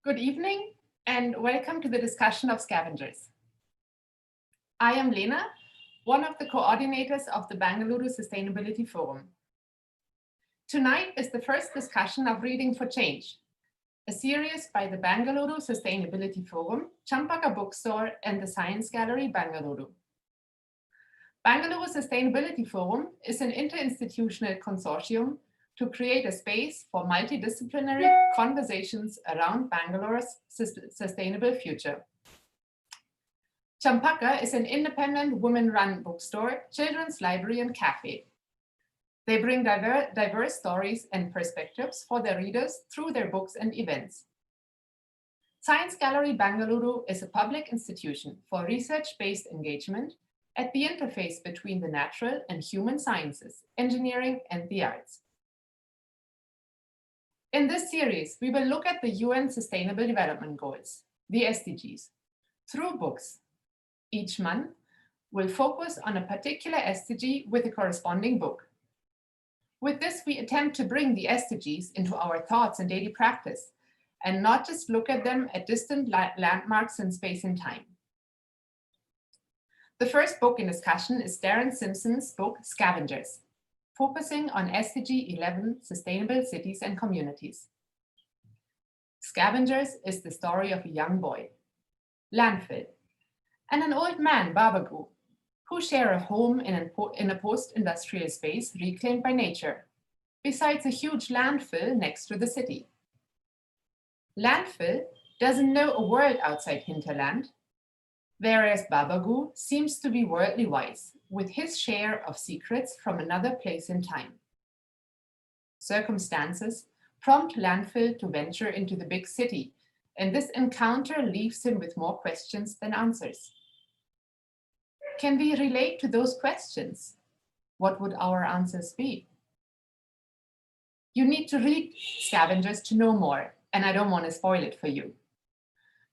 Good evening and welcome to the discussion of Scavengers. I am Lena, one of the coordinators of the Bangalore Sustainability Forum. Tonight is the first discussion of Reading for Change, a series by the Bangalore Sustainability Forum, Champaka Bookstore and the Science Gallery, Bangalore. Bangalore Sustainability Forum is an interinstitutional consortium to create a space for multidisciplinary conversations around Bangalore's sustainable future. Champaka is an independent women-run bookstore, children's library and cafe. They bring diverse stories and perspectives for their readers through their books and events. Science Gallery Bangalore is a public institution for research-based engagement at the interface between the natural and human sciences, engineering and the arts. In this series, we will look at the UN Sustainable Development Goals, the SDGs, through books. Each month, we'll focus on a particular SDG with a corresponding book. With this, we attempt to bring the SDGs into our thoughts and daily practice, and not just look at them at distant landmarks in space and time. The first book in discussion is Darren Simpson's book, Scavengers, focusing on SDG11, Sustainable Cities and Communities. Scavengers is the story of a young boy, landfill, and an old man, Babagu, who share a home in a post-industrial space reclaimed by nature, besides a huge landfill next to the city. Landfill doesn't know a world outside hinterland, whereas Babagu seems to be worldly wise, with his share of secrets from another place in time. Circumstances prompt landfill to venture into the big city, and this encounter leaves him with more questions than answers. Can we relate to those questions? What would our answers be? You need to read Scavengers to know more, and I don't want to spoil it for you.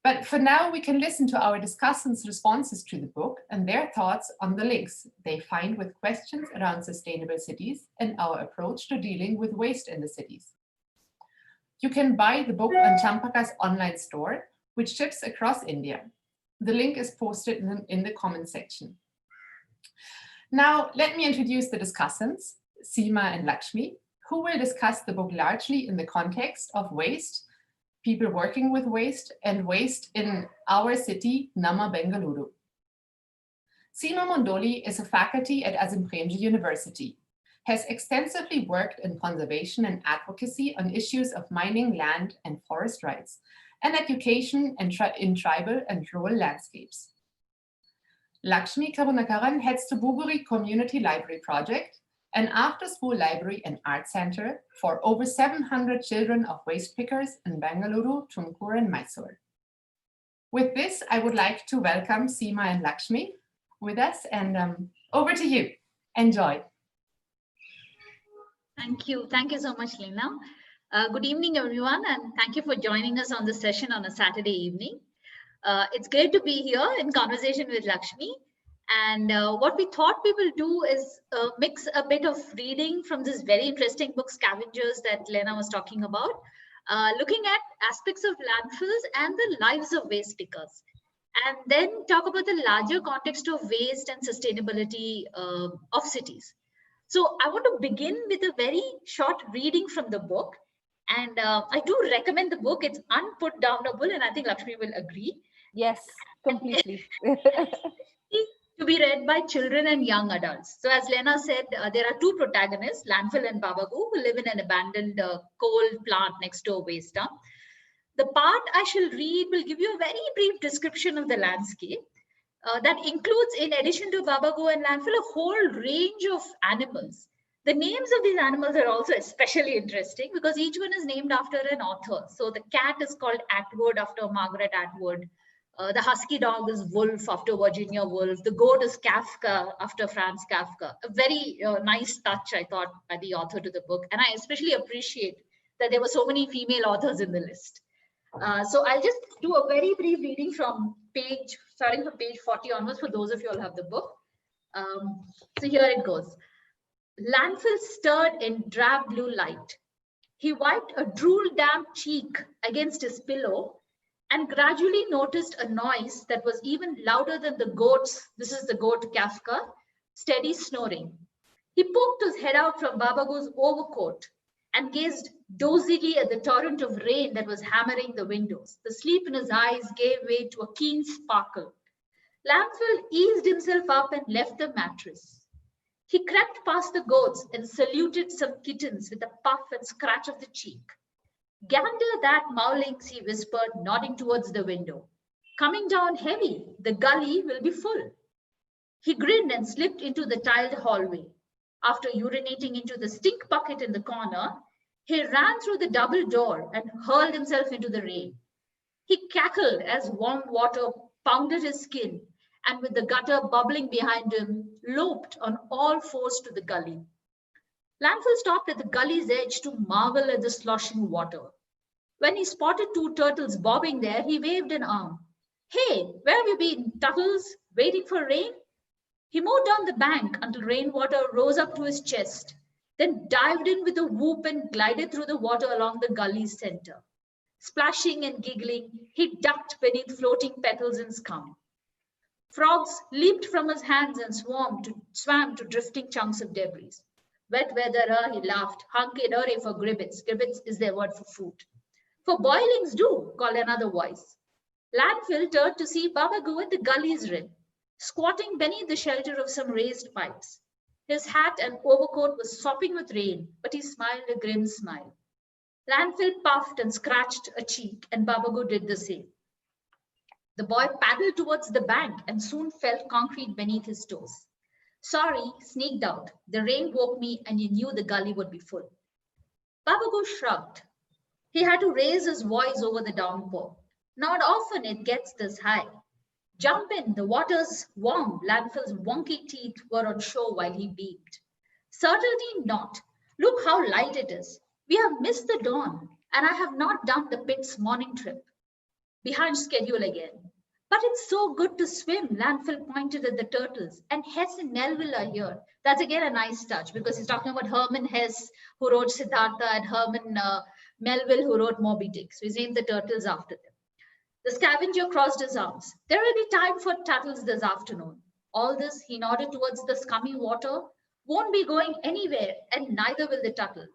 But for now, we can listen to our discussants' responses to the book and their thoughts on the links they find with questions around sustainable cities and our approach to dealing with waste in the cities. You can buy the book on Champaka's online store, which ships across India. The link is posted in the comments section. Now, let me introduce the discussants, Seema and Lakshmi, who will discuss the book largely in the context of waste, people working with waste, and waste in our city, Nama Bengaluru. Seema Mundoli is a faculty at Azim Premji University, has extensively worked in conservation and advocacy on issues of mining, land, and forest rights, and education in tribal and rural landscapes. Lakshmi Karunakaran heads the Buguri Community Library Project, an after-school library and art center for over 700 children of waste pickers in Bangalore, Tumkur, and Mysore. With this, I would like to welcome Seema and Lakshmi with us, and over to you. Enjoy. Thank you. Thank you so much, Lena. Good evening, everyone, and thank you for joining us on this session on a Saturday evening. It's great to be here in conversation with Lakshmi. And what we thought we will do is mix a bit of reading from this very interesting book, Scavengers, that Lena was talking about, looking at aspects of landfills and the lives of waste pickers, and then talk about the larger context of waste and sustainability of cities. So I want to begin with a very short reading from the book. And I do recommend the book. It's unputdownable, and I think Lakshmi will agree. Yes, completely. To be read by children and young adults. So as Lena said, there are two protagonists, Landfill and Babagu, who live in an abandoned coal plant next to a waste dump. The part I shall read will give you a very brief description of the landscape that includes, in addition to Babagu and Landfill, a whole range of animals. The names of these animals are also especially interesting because each one is named after an author. So the cat is called Atwood after Margaret Atwood. The husky dog is Woolf after Virginia Woolf. The goat is Kafka after Franz Kafka. A very nice touch, I thought, by the author to the book. And I especially appreciate that there were so many female authors in the list. So I'll just do a very brief reading from starting from page 40 onwards for those of you who have the book. So here it goes. Landfill stirred in drab blue light. He wiped a drool-damp cheek against his pillow and gradually noticed a noise that was even louder than the goats. This is the goat Kafka, steady snoring. He poked his head out from Babagu's overcoat and gazed dozily at the torrent of rain that was hammering the windows. The sleep in his eyes gave way to a keen sparkle. Landfill eased himself up and left the mattress. He crept past the goats and saluted some kittens with a puff and scratch of the cheek. Gander that, Mowlings, he whispered, nodding towards the window. Coming down heavy, the gully will be full. He grinned and slipped into the tiled hallway. After urinating into the stink bucket in the corner, he ran through the double door and hurled himself into the rain. He cackled as warm water pounded his skin, and with the gutter bubbling behind him, loped on all fours to the gully. Landfill stopped at the gully's edge to marvel at the sloshing water. When he spotted two turtles bobbing there, he waved an arm. Hey, where have you been, turtles? Waiting for rain? He moved down the bank until rainwater rose up to his chest, then dived in with a whoop and glided through the water along the gully's center. Splashing and giggling, he ducked beneath floating petals and scum. Frogs leaped from his hands and swam to drifting chunks of debris. Wet weather, he laughed. Hunky dory for gribbets. Gribbets is their word for food. For boilings do, called another voice. Landfill turned to see Babagu at the gully's rim, squatting beneath the shelter of some raised pipes. His hat and overcoat was sopping with rain, but he smiled a grim smile. Landfill puffed and scratched a cheek, and Babagu did the same. The boy paddled towards the bank and soon felt concrete beneath his toes. Sorry, sneaked out. The rain woke me and you knew the gully would be full. Babagu shrugged. He had to raise his voice over the downpour. Not often it gets this high. Jump in, the water's warm. Landfill's wonky teeth were on show while he beamed. Certainly not. Look how light it is. We have missed the dawn, and I have not done the pit's morning trip. Behind schedule again. But it's so good to swim, Landfill pointed at the turtles. And Hess and Melville are here. That's again a nice touch because he's talking about Herman Hess, who wrote Siddhartha, and Herman Melville, who wrote Moby Dick. So he's named the turtles after them. The scavenger crossed his arms. There will be time for turtles this afternoon. All this, he nodded towards the scummy water, won't be going anywhere, and neither will the turtle.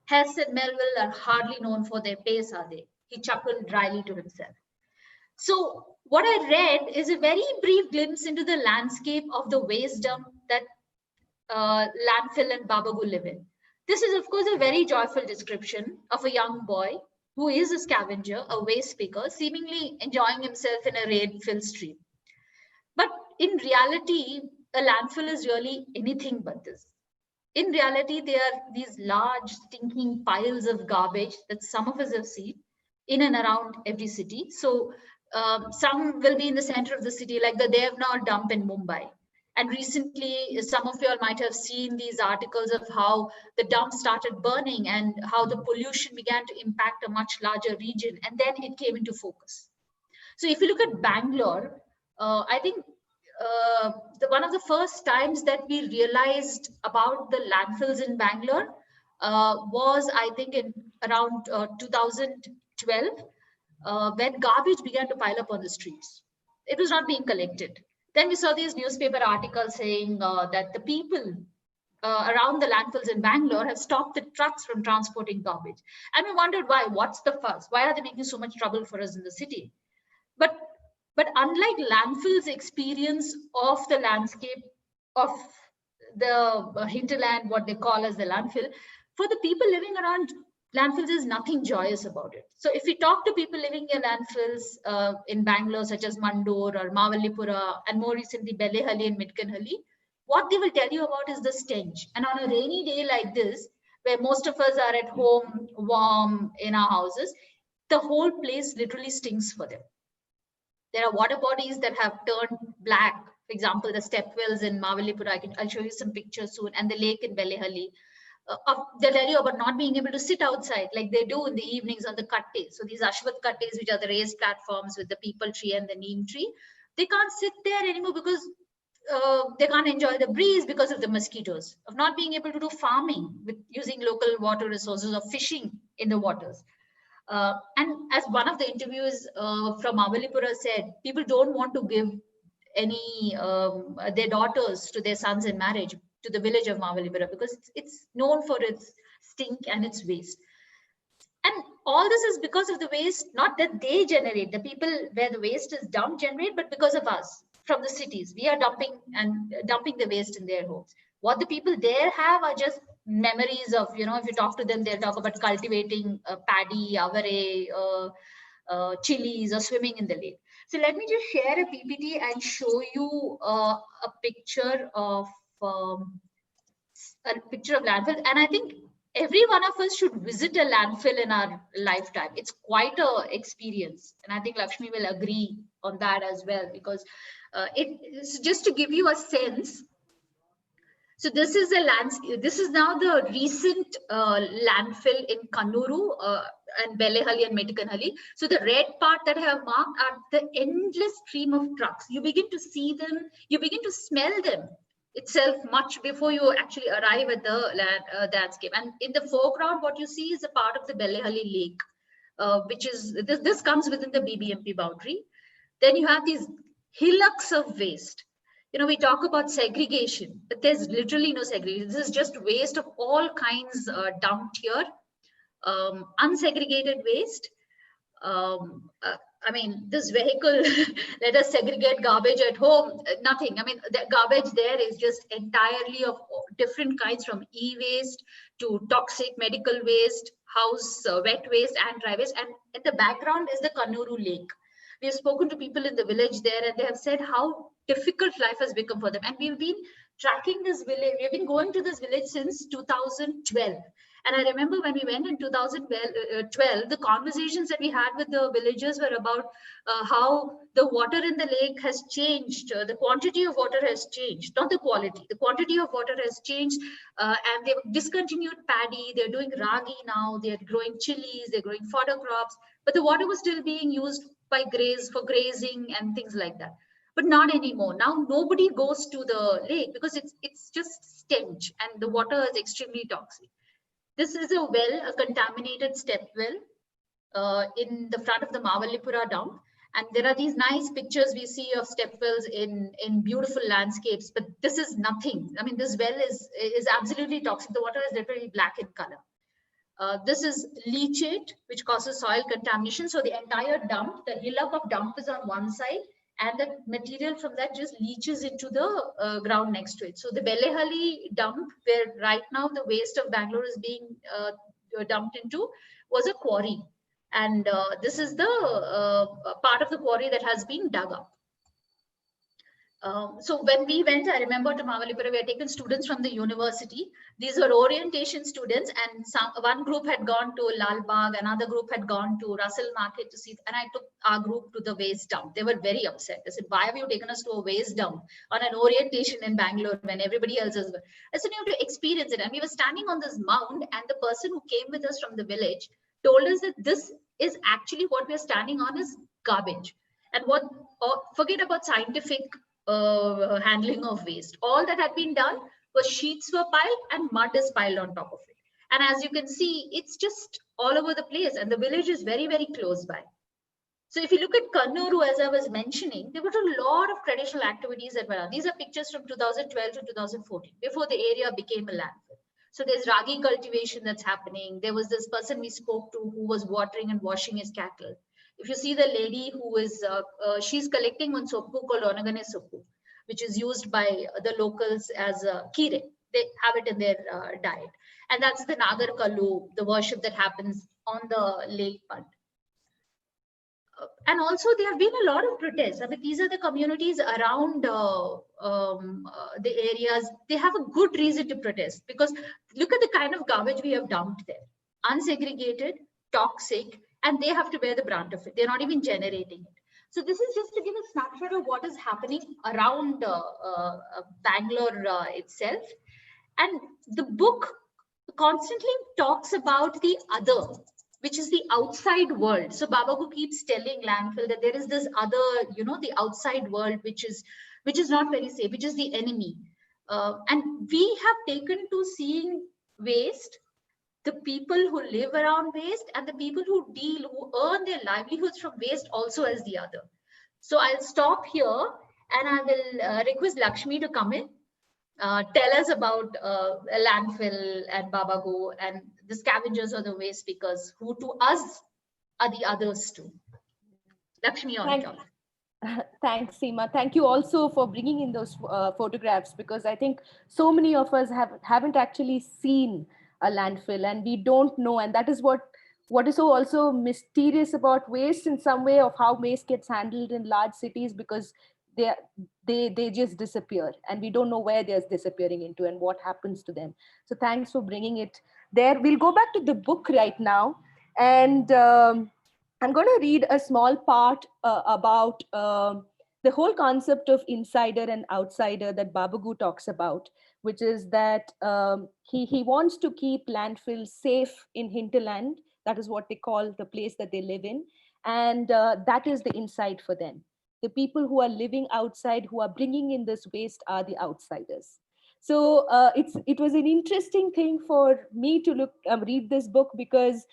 Hess and Melville are hardly known for their pace, are they? He chuckled dryly to himself. So what I read is a very brief glimpse into the landscape of the waste dump that Landfill and Babagu live in. This is, of course, a very joyful description of a young boy who is a scavenger, a waste picker, seemingly enjoying himself in a rain-filled stream. But in reality, a landfill is really anything but this. In reality, they are these large, stinking piles of garbage that some of us have seen in and around every city. So some will be in the center of the city, like the Devnar dump in Mumbai. And recently, some of you all might have seen these articles of how the dump started burning and how the pollution began to impact a much larger region. And then it came into focus. So if you look at Bangalore, I think one of the first times that we realized about the landfills in Bangalore was, I think, in around 2012, when garbage began to pile up on the streets. It was not being collected. Then we saw these newspaper articles saying that the people around the landfills in Bangalore have stopped the trucks from transporting garbage. And we wondered why. What's the fuss? Why are they making so much trouble for us in the city? But unlike landfills' experience of the landscape of the hinterland, what they call as the landfill, for the people living around landfills, there's nothing joyous about it. So if we talk to people living in landfills in Bangalore, such as Mandore or Mavallipura, and more recently Bellehalli and Midkanhalli, what they will tell you about is the stench. And on a rainy day like this, where most of us are at home, warm in our houses, the whole place literally stinks for them. There are water bodies that have turned black. For example, the stepwells in Mavallipura, I'll show you some pictures soon, and the lake in Bellehalli. They'll tell you about not being able to sit outside like they do in the evenings on the kattes. So these Ashwath kattes, which are the raised platforms with the peepal tree and the neem tree, they can't sit there anymore because they can't enjoy the breeze because of the mosquitoes, of not being able to do farming with using local water resources or fishing in the waters. And as one of the interviews from Avalipura said, people don't want to give any their daughters to their sons in marriage to the village of Mavalipura because it's known for its stink and its waste. And all this is because of the waste, not that they generate, the people where the waste is dumped generate, but because of us from the cities. We are dumping the waste in their homes. What the people there have are just memories of, if you talk to them, they'll talk about cultivating paddy, avare, chilies, or swimming in the lake. So let me just share a PPT and show you a picture of landfill. And I think every one of us should visit a landfill in our lifetime. It's quite a experience, and I think Lakshmi will agree on that as well, because it's just to give you a sense. So this is a landscape. This is now the recent landfill in Kannuru and Bellehalli and Medikanhalli. So the red part that I have marked are the endless stream of trucks. You begin to see them. You begin to smell them itself much before you actually arrive at the landscape. And in the foreground, what you see is a part of the Bellehalli Lake, which is this comes within the BBMP boundary. Then you have these hillocks of waste. We talk about segregation, but there's literally no segregation. This is just waste of all kinds dumped here. Unsegregated waste. I mean, this vehicle, let us segregate garbage at home, nothing. I mean, the garbage there is just entirely of different kinds, from e-waste to toxic medical waste, house wet waste and dry waste. And in the background is the Kannuru Lake. We have spoken to people in the village there, and they have said how difficult life has become for them. And we've been tracking this village. We've been going to this village since 2012. And I remember when we went in 2012, the conversations that we had with the villagers were about how the water in the lake has changed. The quantity of water has changed, not the quality. The quantity of water has changed, and they've discontinued paddy. They're doing ragi now. They're growing chilies. They're growing fodder crops. But the water was still being used for grazing and things like that. But not anymore. Now nobody goes to the lake because it's just stench, and the water is extremely toxic. This is a contaminated step well in the front of the Mavalipura dump. And there are these nice pictures we see of step wells in beautiful landscapes, but this is nothing. I mean, this well is absolutely toxic. The water is literally black in color. This is leachate, which causes soil contamination. So the entire dump, the hillock of dump is on one side, and the material from that just leaches into the ground next to it. So the Bellehalli dump, where right now the waste of Bangalore is being dumped into, was a quarry. And this is the part of the quarry that has been dug up. So when we went, I remember to Mavalipura, we had taken students from the university. These were orientation students, and one group had gone to Lal Bagh, another group had gone to Russell Market to see, and I took our group to the waste dump. They were very upset. They said, why have you taken us to a waste dump on an orientation in Bangalore when everybody else is? I said, you have to experience it. And we were standing on this mound, and the person who came with us from the village told us that this is actually what we're standing on is garbage. And forget about scientific handling of waste. All that had been done was sheets were piled and mud is piled on top of it. And as you can see, it's just all over the place, and the village is very, very close by. So if you look at Kannuru, as I was mentioning, there were a lot of traditional activities that were on. These are pictures from 2012 to 2014, before the area became a landfill. So there's ragi cultivation that's happening. There was this person we spoke to who was watering and washing his cattle. If you see the lady who is, she's collecting one soppu called Onagane soppu, which is used by the locals as kire. They have it in their diet. And that's the Nagar Kalu, the worship that happens on the lake front. And also there have been a lot of protests. I mean, these are the communities around the areas. They have a good reason to protest, because look at the kind of garbage we have dumped there. Unsegregated, toxic, and they have to bear the brunt of it. They're not even generating it. So this is just to give a snapshot of what is happening around Bangalore itself. And the book constantly talks about the other, which is the outside world. So Babagu keeps telling landfill that there is this other, the outside world, which is not very safe, which is the enemy. And we have taken to seeing waste the people who live around waste and the people who earn their livelihoods from waste also as the other. So I'll stop here and I will request Lakshmi to come in, tell us about landfill and Babago and the scavengers or the waste pickers, who to us are the others too. Lakshmi on top. Thanks, Seema. Thank you also for bringing in those photographs, because I think so many of us haven't actually seen a landfill and we don't know. And that is what is so also mysterious about waste in some way, of how waste gets handled in large cities, because they just disappear and we don't know where they're disappearing into and what happens to them. So thanks for bringing it there. We'll go back to the book right now. And I'm going to read a small part about the whole concept of insider and outsider that Babagu talks about, which is that he wants to keep landfills safe in hinterland. That is what they call the place that they live in. And that is the inside for them. The people who are living outside, who are bringing in this waste, are the outsiders. So it was an interesting thing for me to read this book, because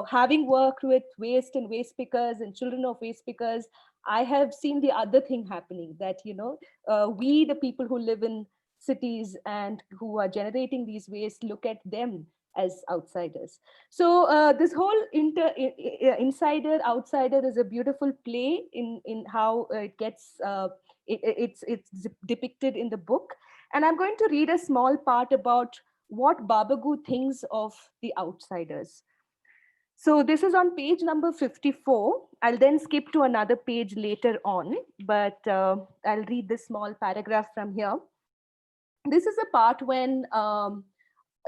having worked with waste and waste pickers and children of waste pickers, I have seen the other thing happening, that, we, the people who live in cities and who are generating these waste, look at them as outsiders. So this whole insider outsider is a beautiful play in how it gets it's depicted in the book. And I'm going to read a small part about what Babagu thinks of the outsiders. So this is on page number 54. I'll then skip to another page later on, but I'll read this small paragraph from here. This is a part when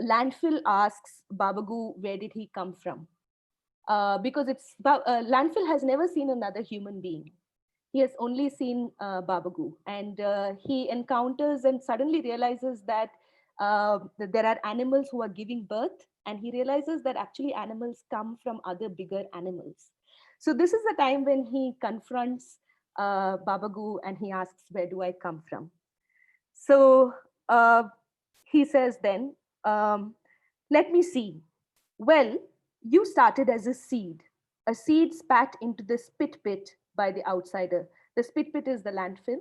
landfill asks Babagu, where did he come from? Because landfill has never seen another human being. He has only seen Babagu, and he encounters and suddenly realizes that there are animals who are giving birth, and he realizes that actually animals come from other bigger animals. So this is the time when he confronts Babagu and he asks, where do I come from? So he says then, let me see. Well, you started as a seed spat into the spit pit by the outsider. The spit pit is the landfill.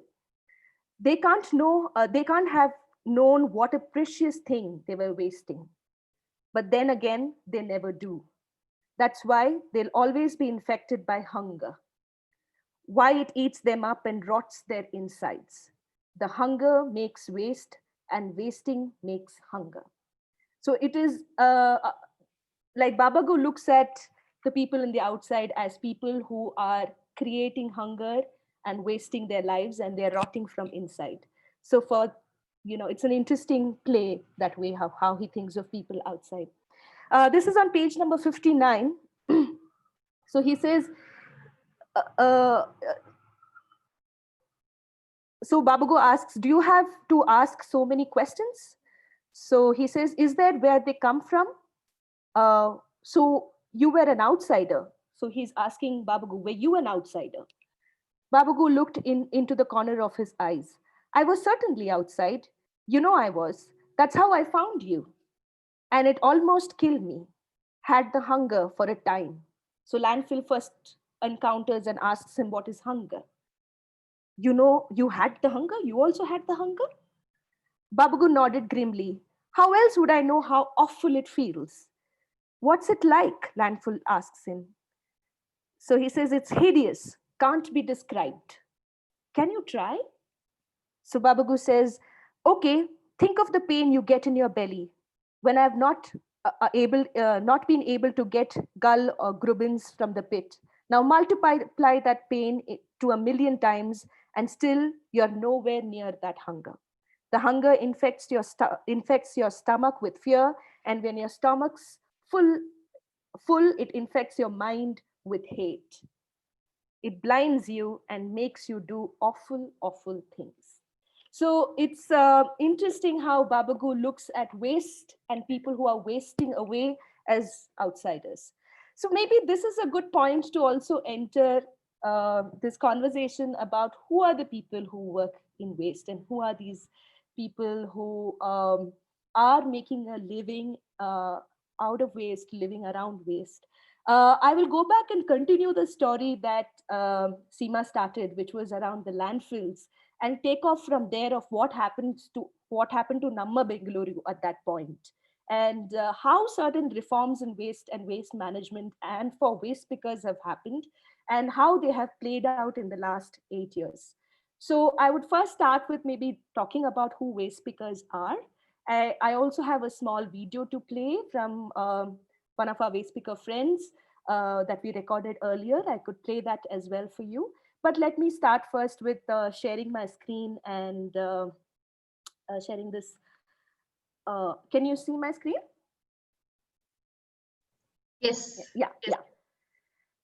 They can't have known what a precious thing they were wasting. But then again, they never do. That's why they'll always be infected by hunger. Why it eats them up and rots their insides. The hunger makes waste, and wasting makes hunger. So it is like Babagu looks at the people in the outside as people who are creating hunger and wasting their lives, and they're rotting from inside. So it's an interesting play that way, how he thinks of people outside. This is on page number 59. So he says, so Babagu asks, do you have to ask so many questions? So he says, is that where they come from? So you were an outsider. So he's asking Babagu, were you an outsider? Babagu looked into the corner of his eyes. I was certainly outside. I was. That's how I found you. And it almost killed me. Had the hunger for a time. So landfill first encounters and asks him, what is hunger? You had the hunger? You also had the hunger? Babagu nodded grimly. How else would I know how awful it feels? What's it like? Landfill asks him. So he says, it's hideous, can't be described. Can you try? So Babagu says, okay, think of the pain you get in your belly when I've not been able to get gull or grubbins from the pit. Now multiply that pain to 1,000,000 times, and still you're nowhere near that hunger. The hunger infects your stomach with fear, and when your stomach's full, it infects your mind with hate. It blinds you and makes you do awful, awful things. So it's interesting how Babagu looks at waste and people who are wasting away as outsiders. So maybe this is a good point to also enter this conversation about who are the people who work in waste, and who are these people who are making a living out of waste, living around waste. I will go back and continue the story that Seema started, which was around the landfills, and take off from there of what happened to Namma Bengaluru at that point, and how certain reforms in waste and waste management and for waste pickers have happened, and how they have played out in the last 8 years. So I would first start with maybe talking about who waste pickers are. I also have a small video to play from one of our waste picker friends that we recorded earlier. I could play that as well for you. But let me start first with sharing my screen and sharing this. Can you see my screen? Yes. Yeah.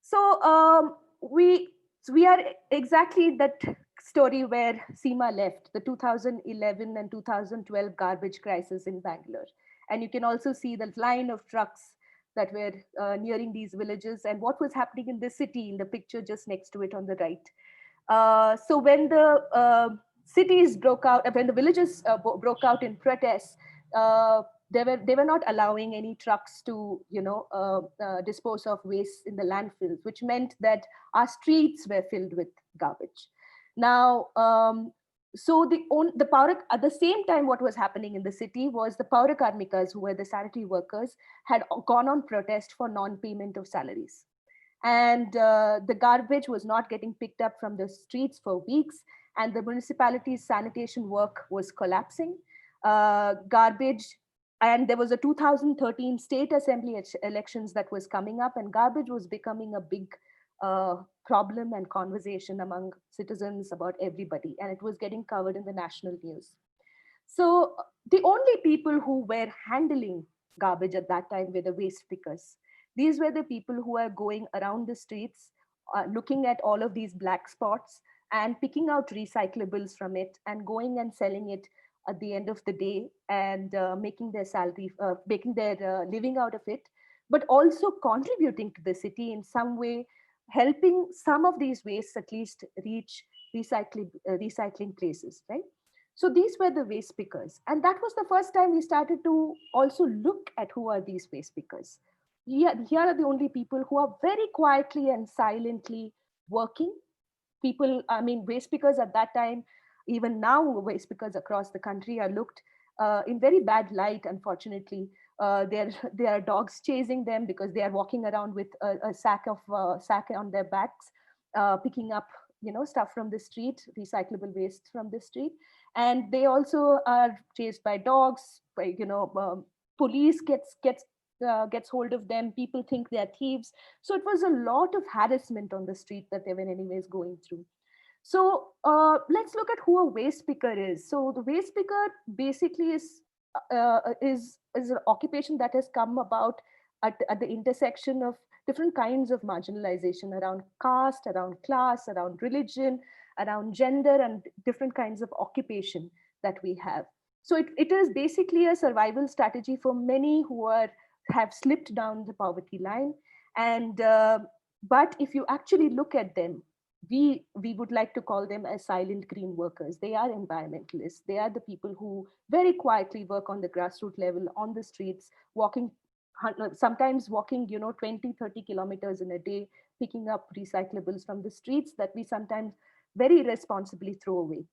So we are exactly that story where Seema left, the 2011 and 2012 garbage crisis in Bangalore. And you can also see the line of trucks that were nearing these villages and what was happening in the city in the picture just next to it on the right. So when the cities broke out, when the villages broke out in protests, they were not allowing any trucks to dispose of waste in the landfills, which meant that our streets were filled with garbage. Now, so the power at the same time, what was happening in the city was the power karmikas, who were the sanitary workers, had gone on protest for non-payment of salaries, and the garbage was not getting picked up from the streets for weeks, and the municipality's sanitation work was collapsing. Garbage, and there was a 2013 state assembly elections that was coming up, and garbage was becoming a big problem and conversation among citizens about everybody, and it was getting covered in the national news. So the only people who were handling garbage at that time were the waste pickers. These were the people who are going around the streets, looking at all of these black spots and picking out recyclables from it and going and selling it at the end of the day, and making their salary, making their living out of it, but also contributing to the city in some way, helping some of these wastes at least reach recycling places, right? So these were the waste pickers. And that was the first time we started to also look at who are these waste pickers. Here are the only people who are very quietly and silently working. People, I mean, waste pickers at that time, even now, waste pickers across the country are looked in very bad light, unfortunately. There are dogs chasing them because they are walking around with a sack on their backs, picking up stuff from the street, recyclable waste from the street, and they also are chased by dogs. By police gets hold of them. People think they are thieves. So it was a lot of harassment on the street that they were anyways going through. So let's look at who a waste picker is. So the waste picker basically is an occupation that has come about at the intersection of different kinds of marginalization around caste, around class, around religion, around gender, and different kinds of occupation that we have. So it is basically a survival strategy for many who have slipped down the poverty line. And but if you actually look at them, we would like to call them as silent green workers. They are environmentalists. They are the people who very quietly work on the grassroots level, on the streets, walking, sometimes walking 20, 30 kilometers in a day, picking up recyclables from the streets that we sometimes very irresponsibly throw away.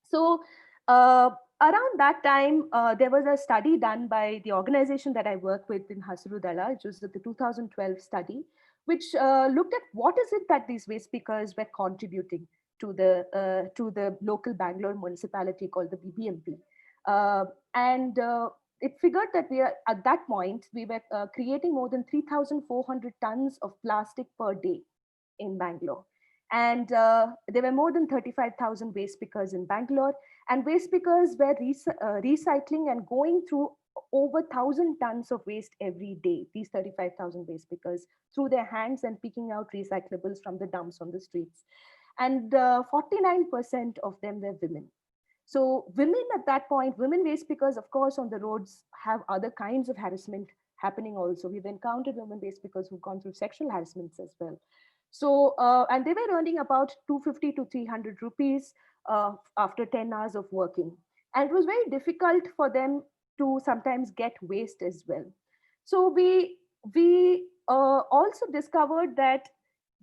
So around that time, there was a study done by the organization that I work with in Hasrudala, which was the 2012 study, which looked at what is it that these waste pickers were contributing to the local Bangalore municipality called the BBMP. And it figured that we are, at that point, we were creating more than 3,400 tons of plastic per day in Bangalore. And there were more than 35,000 waste pickers in Bangalore. And waste pickers were recycling and going through over 1,000 tons of waste every day, these 35,000 waste pickers, through their hands and picking out recyclables from the dumps on the streets. And 49% of them were women. So women at that point, women waste pickers, of course, on the roads have other kinds of harassment happening also. We've encountered women waste pickers who've gone through sexual harassments as well. So, and they were earning about 250 to 300 rupees after 10 hours of working. And it was very difficult for them to sometimes get waste as well. So we also discovered that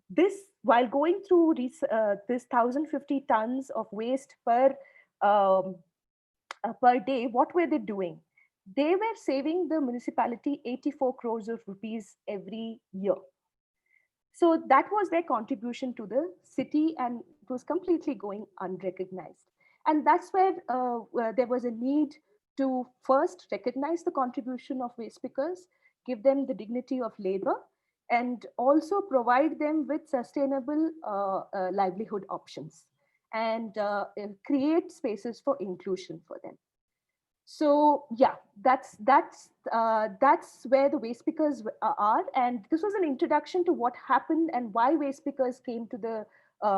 this, while going through this 1,050 tons of waste per day, what were they doing? They were saving the municipality 84 crores of rupees every year. So that was their contribution to the city, and it was completely going unrecognized. And that's where there was a need to first recognize the contribution of waste pickers, give them the dignity of labor, and also provide them with sustainable livelihood options, and create spaces for inclusion for them. So yeah, that's where the waste pickers are, and this was an introduction to what happened and why waste pickers came to the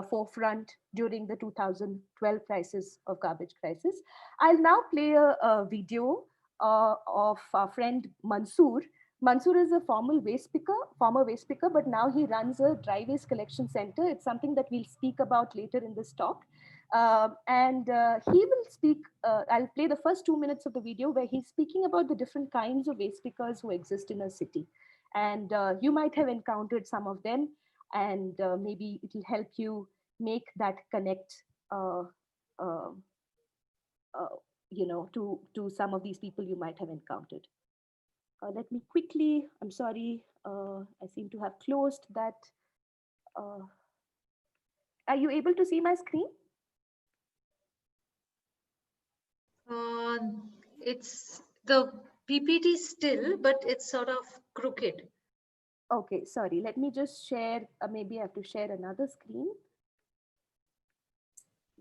forefront during the 2012 crisis of garbage crisis. I'll now play a video of our friend Mansoor. Mansoor is a former waste picker, but now he runs a dry waste collection center. It's something that we'll speak about later in this talk. And he will speak, I'll play the first 2 minutes of the video where he's speaking about the different kinds of waste pickers who exist in a city. And you might have encountered some of them, and maybe it will help you make that connect, to some of these people you might have encountered. Let me quickly, I'm sorry, I seem to have closed that. Are you able to see my screen? It's the PPT still, but it's sort of crooked. Okay, sorry. Let me just share. Maybe I have to share another screen.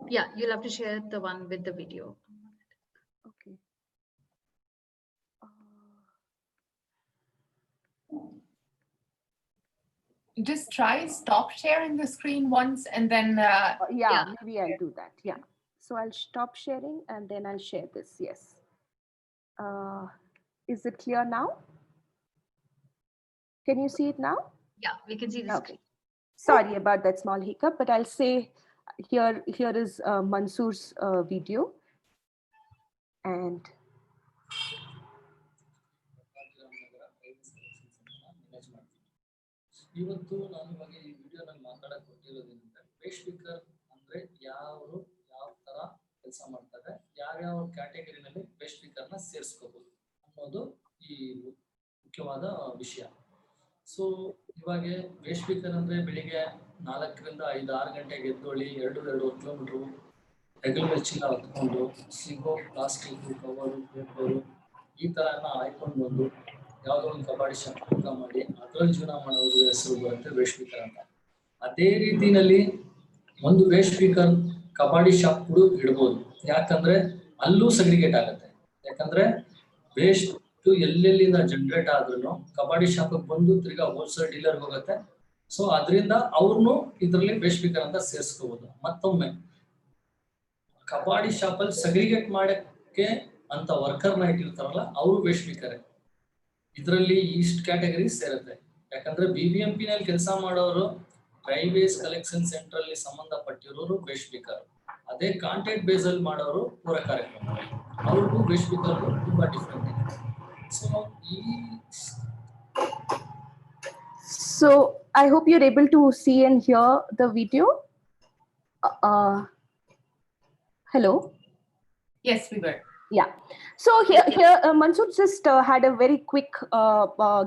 Yeah, you'll have to share the one with the video. Okay. Just try stop sharing the screen once, and then yeah, maybe I'll do that. Yeah. So I'll stop sharing and then I'll share this. Yes. Is it clear now? Can you see it now? Yeah, we can see this. Okay. Sorry about that small hiccup, but I'll say here is Mansoor's video. And ಇವತ್ತು ನಾನು ಇವಾಗ ಈ ವಿಡಿಯೋನಲ್ಲಿ ಮಾತಾಡಕ್ಕೆ ಕೊಟ್ಟಿರೋದೇನೆಂದ್ರೆ waste picker ಅಂದ್ರೆ ಯಾರು ಯಾವ ತರ ಕೆಲಸ ಮಾಡ್ತಾರೆ, ಯಾವ್ಯಾವ ಕ್ಯಾಟಗರಿನಲ್ಲಿ ವೇಸ್ಟ್ ಪಿಕ್ಕರ್ನ ಸೇರಿಸ್ಕೋಬಹುದು ಅನ್ನೋದು ಈ ಮುಖ್ಯವಾದ ವಿಷಯ. ಸೊ ಇವಾಗ ವೇಸ್ಟ್ ಪಿಕ್ಕರ್ ಅಂದ್ರೆ ಬೆಳಿಗ್ಗೆ 4 ರಿಂದ 5-6 ಗಂಟೆಗೆ ಎದ್ದೊಳ್ಳಿ 2-2.5 ಕಿಲೋಮೀಟರ್ ಹೆಗಲ ಚೀಲ ಹೊತ್ಕೊಂಡು ಸಿಗೋ ಪ್ಲಾಸ್ಟಿಕ್ ಕವರು ಪೇಪರು ಈ ತರ ಆಯ್ಕೊಂಡು ಬಂದು ಯಾವುದೋ ಒಂದು ಕಬಾಡಿ ಶಾಪ್ ಊಟ ಮಾಡಿ ಅದರಲ್ಲಿ ಜೀವನ ಮಾಡೋದು ಹೆಸರು ಬರುತ್ತೆ ವೇಸ್ಟ್ ಪಿಕ್ಕರ್ ಅಂತ. ಅದೇ ರೀತಿನಲ್ಲಿ ಒಂದು ವೇಸ್ಟ್ ಪಿಕ್ಕರ್ ಕಬಾಡಿ ಶಾಪ್ ಕೂಡ ಇಡ್ಬೋದು. ಯಾಕಂದ್ರೆ ಅಲ್ಲೂ ಸಗ್ರಿಗೇಟ್ ಆಗುತ್ತೆ. ಯಾಕಂದ್ರೆ ವೇಸ್ಟ್ ಎಲ್ಲೆಲ್ಲಿಂದ ಜನರೇಟ್ ಆದ್ರೂ ಕಬಾಡಿ ಶಾಪ್ ಬಂದು ತಿರ್ಗಾ ಹೋಲ್ಸೇಲ್ ಡೀಲರ್ ಹೋಗುತ್ತೆ. ಸೊ ಅದರಿಂದ ಅವ್ರನ್ನು ಇದರಲ್ಲಿ ವೇಸ್ಟ್ ಪಿಕ್ಕರ್ ಅಂತ ಸೇರಿಸ್ಕೋಬಹುದು. ಮತ್ತೊಮ್ಮೆ ಕಬಾಡಿ ಶಾಪ್ ಅಲ್ಲಿ ಸಗ್ರಿಗೇಟ್ ಮಾಡಕ್ಕೆ ಅಂತ ವರ್ಕರ್ನ ಇಟ್ಟಿರ್ತಾರಲ್ಲ ಅವರು ವೇಸ್ಟ್ ಪಿಕ್ಕರ್. ಇದರಲ್ಲಿ ಈಸ್ಟ್ ಕ್ಯಾಟಗರಿ ಸೇರುತ್ತೆ. ಯಾಕಂದ್ರೆ BBMP ನಲ್ಲಿ ಕೆಲಸ ಮಾಡೋರು ಡ್ರೈ ವೇಸ್ಟ್ ಕಲೆಕ್ಷನ್ ಸೆಂಟರ್ ಅಲ್ಲಿ ಸಂಬಂಧಪಟ್ಟಿರೋರು ವೇಸ್ಟ್ ಪಿಕ್ಕರ್. ಅದೇ ಕಾಂಟ್ಯಾಕ್ಟ್ ಬೇಸ್ ಅಲ್ಲಿ ಮಾಡೋರು ಪೂರ ಕಾರ್ಯಕ್ರಮ, ಅವ್ರಿಗೂ ವೇಸ್ಟ್ ಪಿಕ್ಕರ್ ತುಂಬಾ ಡಿಫ್ರೆಂಟ್ ಇದೆ. So I hope you're able to see and hear the video. Hello. Yes, we were. Yeah. So here Mansoor just had a very quick,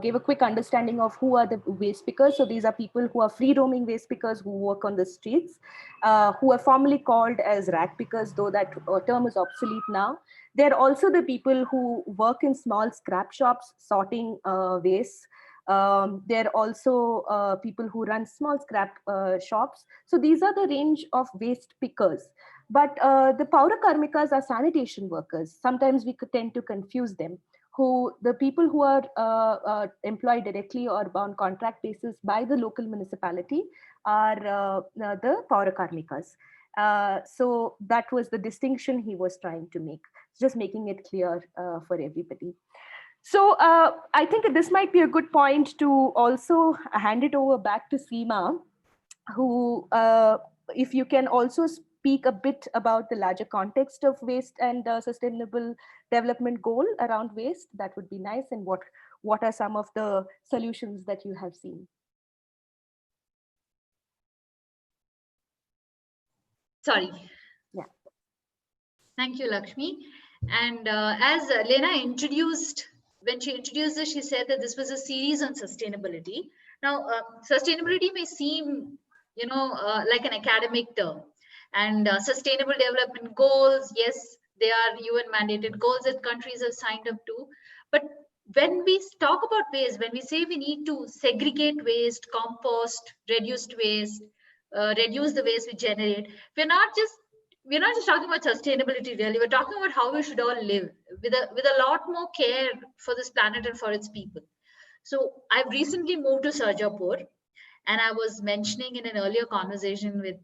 gave a quick understanding of who are the waste pickers. So these are people who are free roaming waste pickers who work on the streets, who are formerly called as rat pickers, though that term is obsolete now. They're also the people who work in small scrap shops sorting waste. They're also people who run small scrap shops. So these are the range of waste pickers. But the Paura Karmikas are sanitation workers. Sometimes we could tend to confuse them. The people who are employed directly or on contract basis by the local municipality are the Paura Karmikas. So that was the distinction he was trying to make, just making it clear for everybody. So I think this might be a good point to also hand it over back to Seema, who, if you can also speak a bit about the larger context of waste and sustainable development goal around waste, that would be nice. And what are some of the solutions that you have seen? Sorry. Yeah. Thank you, Lakshmi. And as Lena introduced, when she introduced this, she said that this was a series on sustainability. Now, sustainability may seem, like an academic term. And sustainable development goals, yes, they are UN mandated goals that countries have signed up to. But when we talk about waste, when we say we need to segregate waste, compost, reduced waste, reduce the waste we generate, we're not just talking about sustainability really. We're talking about how we should all live with a lot more care for this planet and for its people. So I've recently moved to Sarjapur, and I was mentioning in an earlier conversation with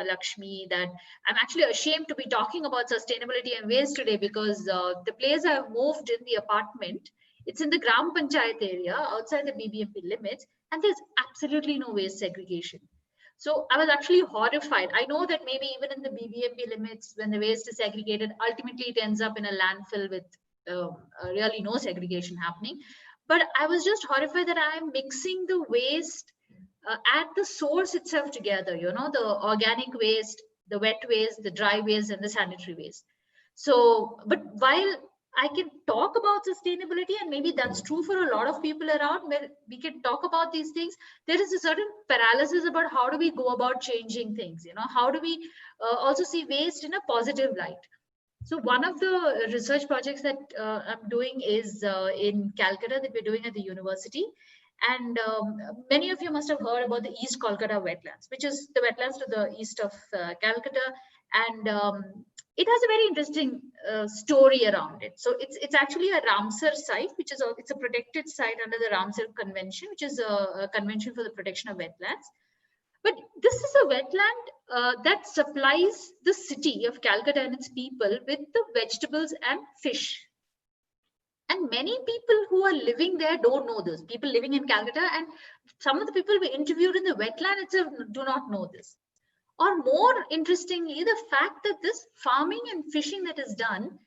Lakshmi that I'm actually ashamed to be talking about sustainability and waste today, because the place I've moved in the apartment, it's in the Gram Panchayat area outside the BBMP limits, and there's absolutely no waste segregation. So I was actually horrified. I know that maybe even in the BBMP limits, when the waste is segregated, ultimately it ends up in a landfill with really no segregation happening. But I was just horrified that I'm mixing the waste at the source itself together, the organic waste, the wet waste, the dry waste, and the sanitary waste. So, but while I can talk about sustainability, and maybe that's true for a lot of people around, where we can talk about these things, there is a certain paralysis about how do we go about changing things, how do we also see waste in a positive light. So one of the research projects that I'm doing is in Calcutta, that we're doing at the university. And many of you must have heard about the East Kolkata wetlands, which is the wetlands to the east of Calcutta. And it has a very interesting story around it. So it's actually a Ramsar site, which is it's a protected site under the Ramsar Convention, which is a convention for the protection of wetlands. But this is a wetland that supplies the city of Calcutta and its people with the vegetables and fish. And many people who are living there don't know this. People living in Calcutta, and some of the people we interviewed in the wetland itself do not know this. Or more interestingly, the fact that this farming and fishing that is done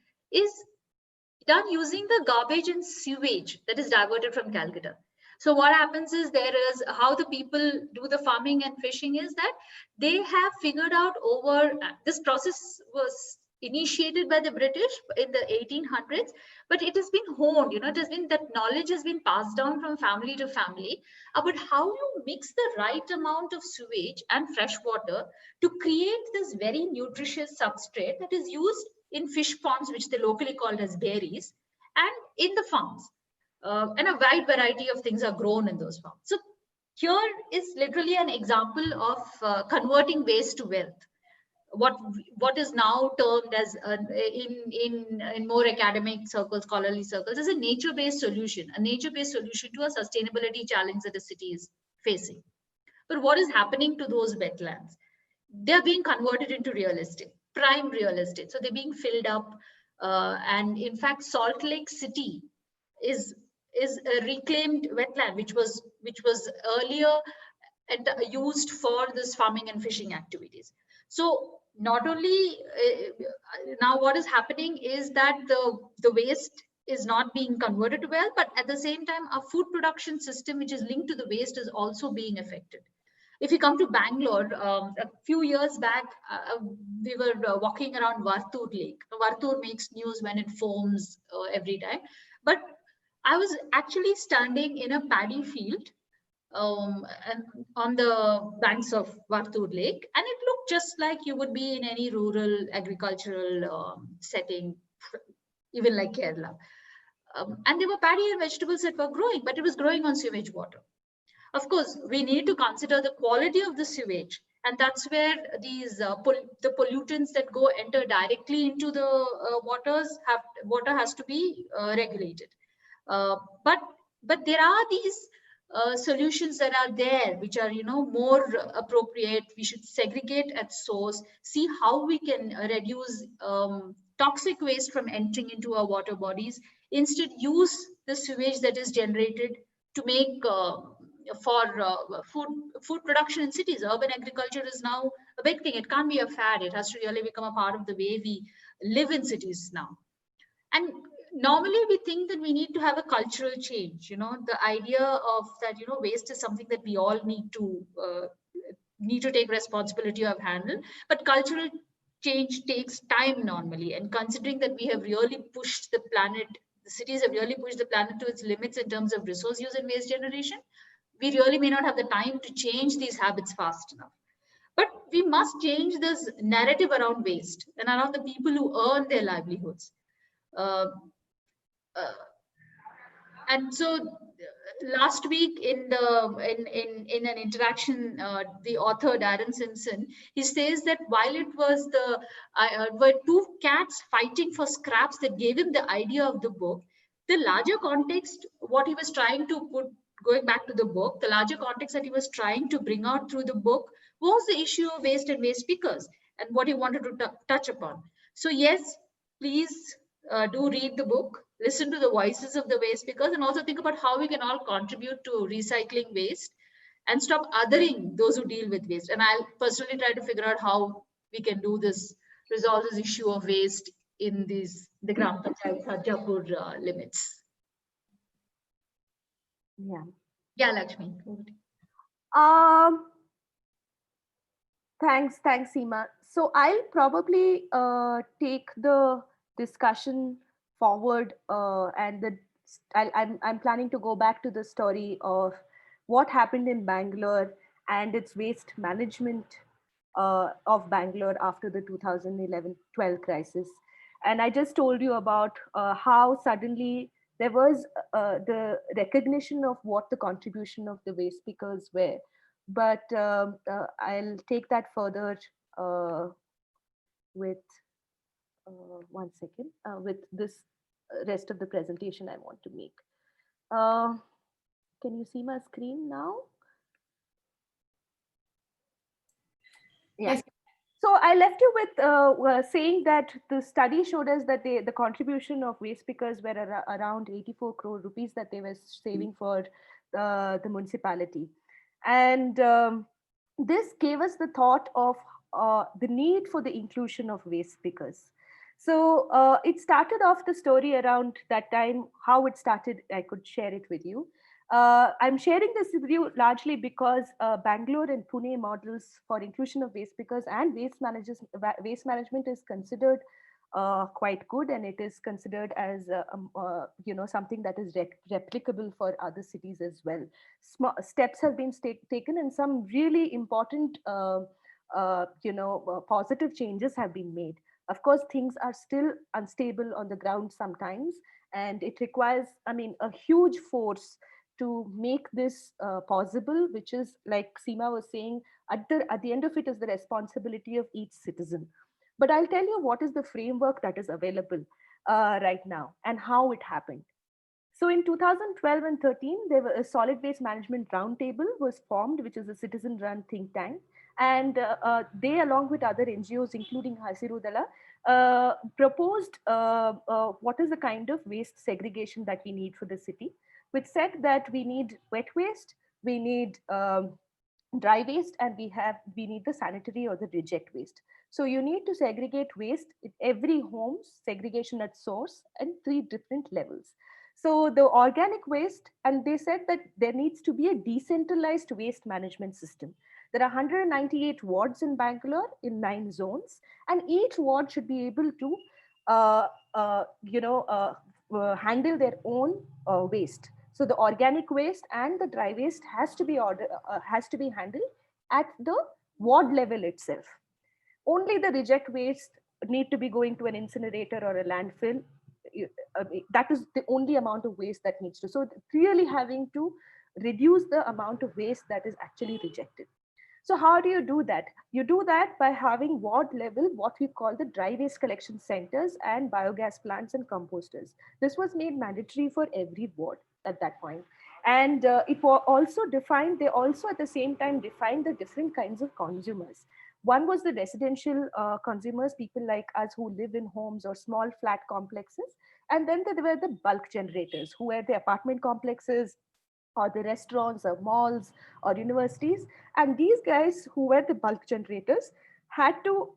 using the garbage and sewage that is diverted from Calcutta. So what happens is, how the people do the farming and fishing is that they have figured out this process was initiated by the British in the 1800s, but it has been honed, that knowledge has been passed down from family to family about how you mix the right amount of sewage and fresh water to create this very nutritious substrate that is used in fish ponds, which they locally called as berries, and in the farms. And a wide variety of things are grown in those farms. So here is literally an example of converting waste to wealth. What is now termed as in more academic circles, scholarly circles, is a nature-based solution to a sustainability challenge that the city is facing. But what is happening to those wetlands? They're being converted into real estate, prime real estate. So they're being filled up, and in fact, Salt Lake City is a reclaimed wetland, which was earlier used for this farming and fishing activities. So not only now what is happening is that the waste is not being converted to wealth, but at the same time, our food production system, which is linked to the waste, is also being affected. If you come to Bangalore, a few years back, we were walking around Vartur Lake. Vartur makes news when it foams every time. But I was actually standing in a paddy field and on the banks of Vartur Lake, and it looked just like you would be in any rural agricultural setting, even like Kerala. And there were paddy and vegetables that were growing, but it was growing on sewage water. Of course, we need to consider the quality of the sewage, and that's where these the pollutants that enter directly into the water has to be regulated. But there are these solutions that are there, which are more appropriate. We should segregate at source, see how we can reduce toxic waste from entering into our water bodies. Instead, use the sewage that is generated to make for food production in cities. Urban agriculture is now a big thing. It can't be a fad. It has to really become a part of the way we live in cities now. And normally we think that we need to have a cultural change, the idea of that, waste is something that we all need to take responsibility of handle. But cultural change takes time normally. And considering that we have really pushed the planet, the cities have really pushed the planet to its limits in terms of resource use and waste generation, we really may not have the time to change these habits fast enough. But we must change this narrative around waste and around the people who earn their livelihoods. Uh, uh, and so last week in an interaction, the author Darren Simpson, he says that while it was were two cats fighting for scraps that gave him the idea of the book, the larger context, what he was trying to put, going back to the book, the larger context that he was trying to bring out through the book was the issue of waste and waste pickers and what he wanted to touch upon. So yes, please do read the book, listen to the voices of the waste pickers, and also think about how we can all contribute to recycling waste and stop othering those who deal with waste. And I'll personally try to figure out how we can do this, resolve this issue of waste in the Gram Panchayat Sarjapur limits. Yeah, Lakshmi. Thanks, Seema. So I'll probably take the discussion forward, and I'm planning to go back to the story of what happened in Bangalore and its waste management of Bangalore after the 2011-12 crisis. And I just told you about how suddenly there was the recognition of what the contribution of the waste pickers were. But I'll take that further with one second, with this rest of the presentation I want to make. Can you see my screen now? Yes. So I left you with saying that the study showed us that the contribution of waste pickers were around 84 crore rupees that they were saving for the municipality. And this gave us the thought of the need for the inclusion of waste pickers. So it started off the story around that time, how it started. I could share it with you. I'm sharing this with you largely because Bangalore and Pune models for inclusion of waste pickers and waste management is considered quite good, and it is considered as something that is replicable for other cities as well. Steps have been taken, and some really important positive changes have been made. Of course, things are still unstable on the ground sometimes, and it requires, a huge force to make this possible, which is, like Seema was saying, at the end of it is the responsibility of each citizen. But I'll tell you what is the framework that is available right now and how it happened. So in 2012 and 13, there was a solid waste management roundtable was formed, which is a citizen-run think tank. And they, along with other NGOs, including Hasiru Dala, proposed what is the kind of waste segregation that we need for the city, which said that we need wet waste, we need dry waste, and we need the sanitary or the reject waste. So you need to segregate waste in every home, segregation at source, and 3 different levels. So the organic waste, and they said that there needs to be a decentralized waste management system. There are 198 wards in Bangalore in 9 zones, and each ward should be able to handle their own waste. So the organic waste and the dry waste has to be handled at the ward level itself. Only the reject waste need to be going to an incinerator or a landfill. That is the only amount of waste that needs to. So really having to reduce the amount of waste that is actually rejected. So how do you do that? You do that by having ward level, what we call the dry waste collection centers and biogas plants and composters. This was made mandatory for every ward at that point. And it was also defined, they also at the same time defined the different kinds of consumers. One was the residential consumers, people like us who live in homes or small flat complexes. And then there were the bulk generators, who were the apartment complexes or the restaurants or malls or universities. And these guys who were the bulk generators, had to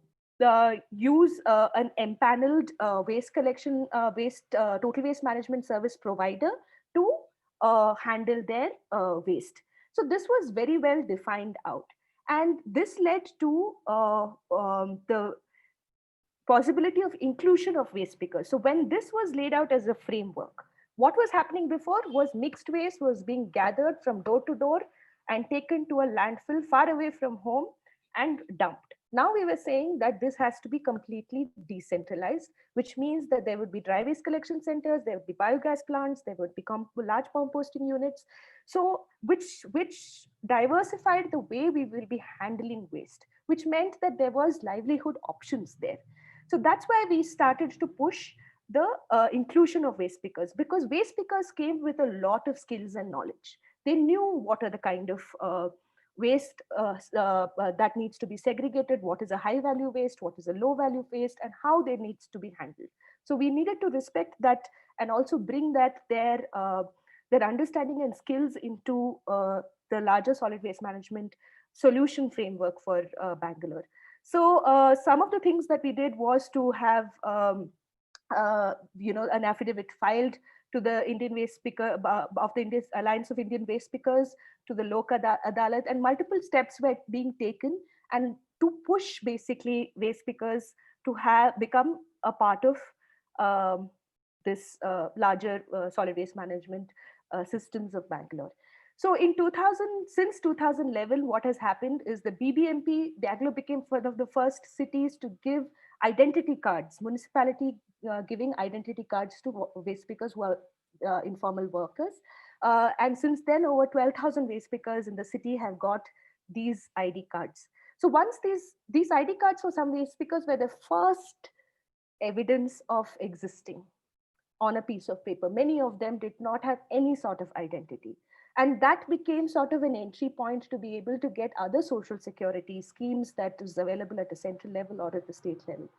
use an empaneled waste collection, total waste management service provider to handle their waste. So this was very well defined out. And this led to the possibility of inclusion of waste pickers. So when this was laid out as a framework, what was happening before was mixed waste was being gathered from door to door and taken to a landfill far away from home and dumped. Now we were saying that this has to be completely decentralized, which means that there would be dry waste collection centers, there would be biogas plants, there would be large composting units. So which diversified the way we will be handling waste, which meant that there was livelihood options there. So that's why we started to push the inclusion of waste pickers, because waste pickers came with a lot of skills and knowledge. They knew what are the kind of waste that needs to be segregated, what is a high value waste, what is a low value waste, and how they needs to be handled. So we needed to respect that and also bring that their understanding and skills into the larger solid waste management solution framework for Bangalore. So some of the things that we did was to have an affidavit filed to the Indian Waste Picker of the Indian Alliance of Indian Waste Pickers, to the Lok Adalat, and multiple steps were being taken and to push basically waste pickers to become a part of this larger solid waste management systems of Bangalore. So in 2000, since 2011, what has happened is the BBMP, Bangalore became one of the first cities to give identity cards, municipality giving identity cards to waste pickers who are informal workers. And since then, over 12,000 waste pickers in the city have got these ID cards. So once these ID cards for some waste pickers were the first evidence of existing on a piece of paper. Many of them did not have any sort of identity. And that became sort of an entry point to be able to get other social security schemes that is available at the central level or at the state level.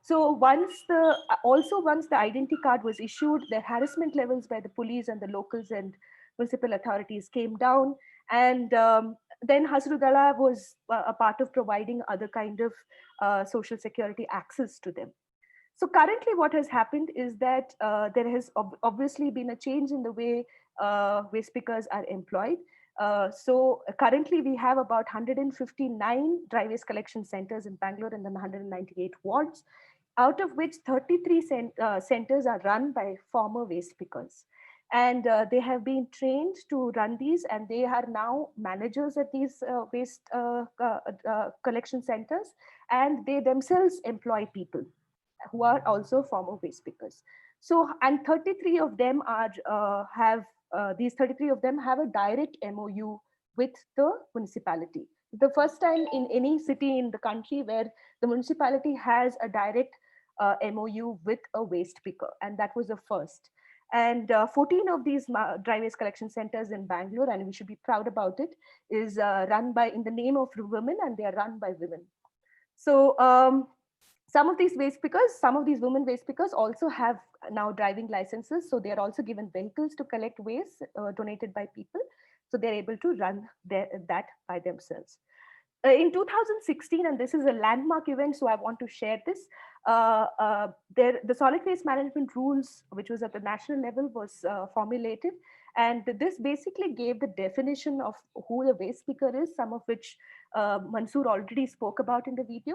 So once the identity card was issued, the harassment levels by the police and the locals and municipal authorities came down. And then Hasrudala was a part of providing other kind of social security access to them. So currently what has happened is that there has obviously been a change in the way waste pickers are employed. So currently we have about 159 dry waste collection centers in Bangalore and then 198 wards, out of which 33 centers are run by former waste pickers. And they have been trained to run these, and they are now managers at these waste collection centers, and they themselves employ people who are also former waste pickers. So, and 33 of them have these 33 of them have a direct MOU with the municipality. The first time in any city in the country where the municipality has a direct MOU with a waste picker, and that was the first. And 14 of these dry waste collection centers in Bangalore, and we should be proud about it, is run by in the name of women, and they are run by women. So some of these waste pickers, some of these women waste pickers also have now driving licenses. So they are also given vehicles to collect waste donated by people. So they're able to run that by themselves. In 2016, and this is a landmark event, so I want to share this, the solid waste management rules, which was at the national level, was formulated. And this basically gave the definition of who the waste picker is, some of which Mansoor already spoke about in the video.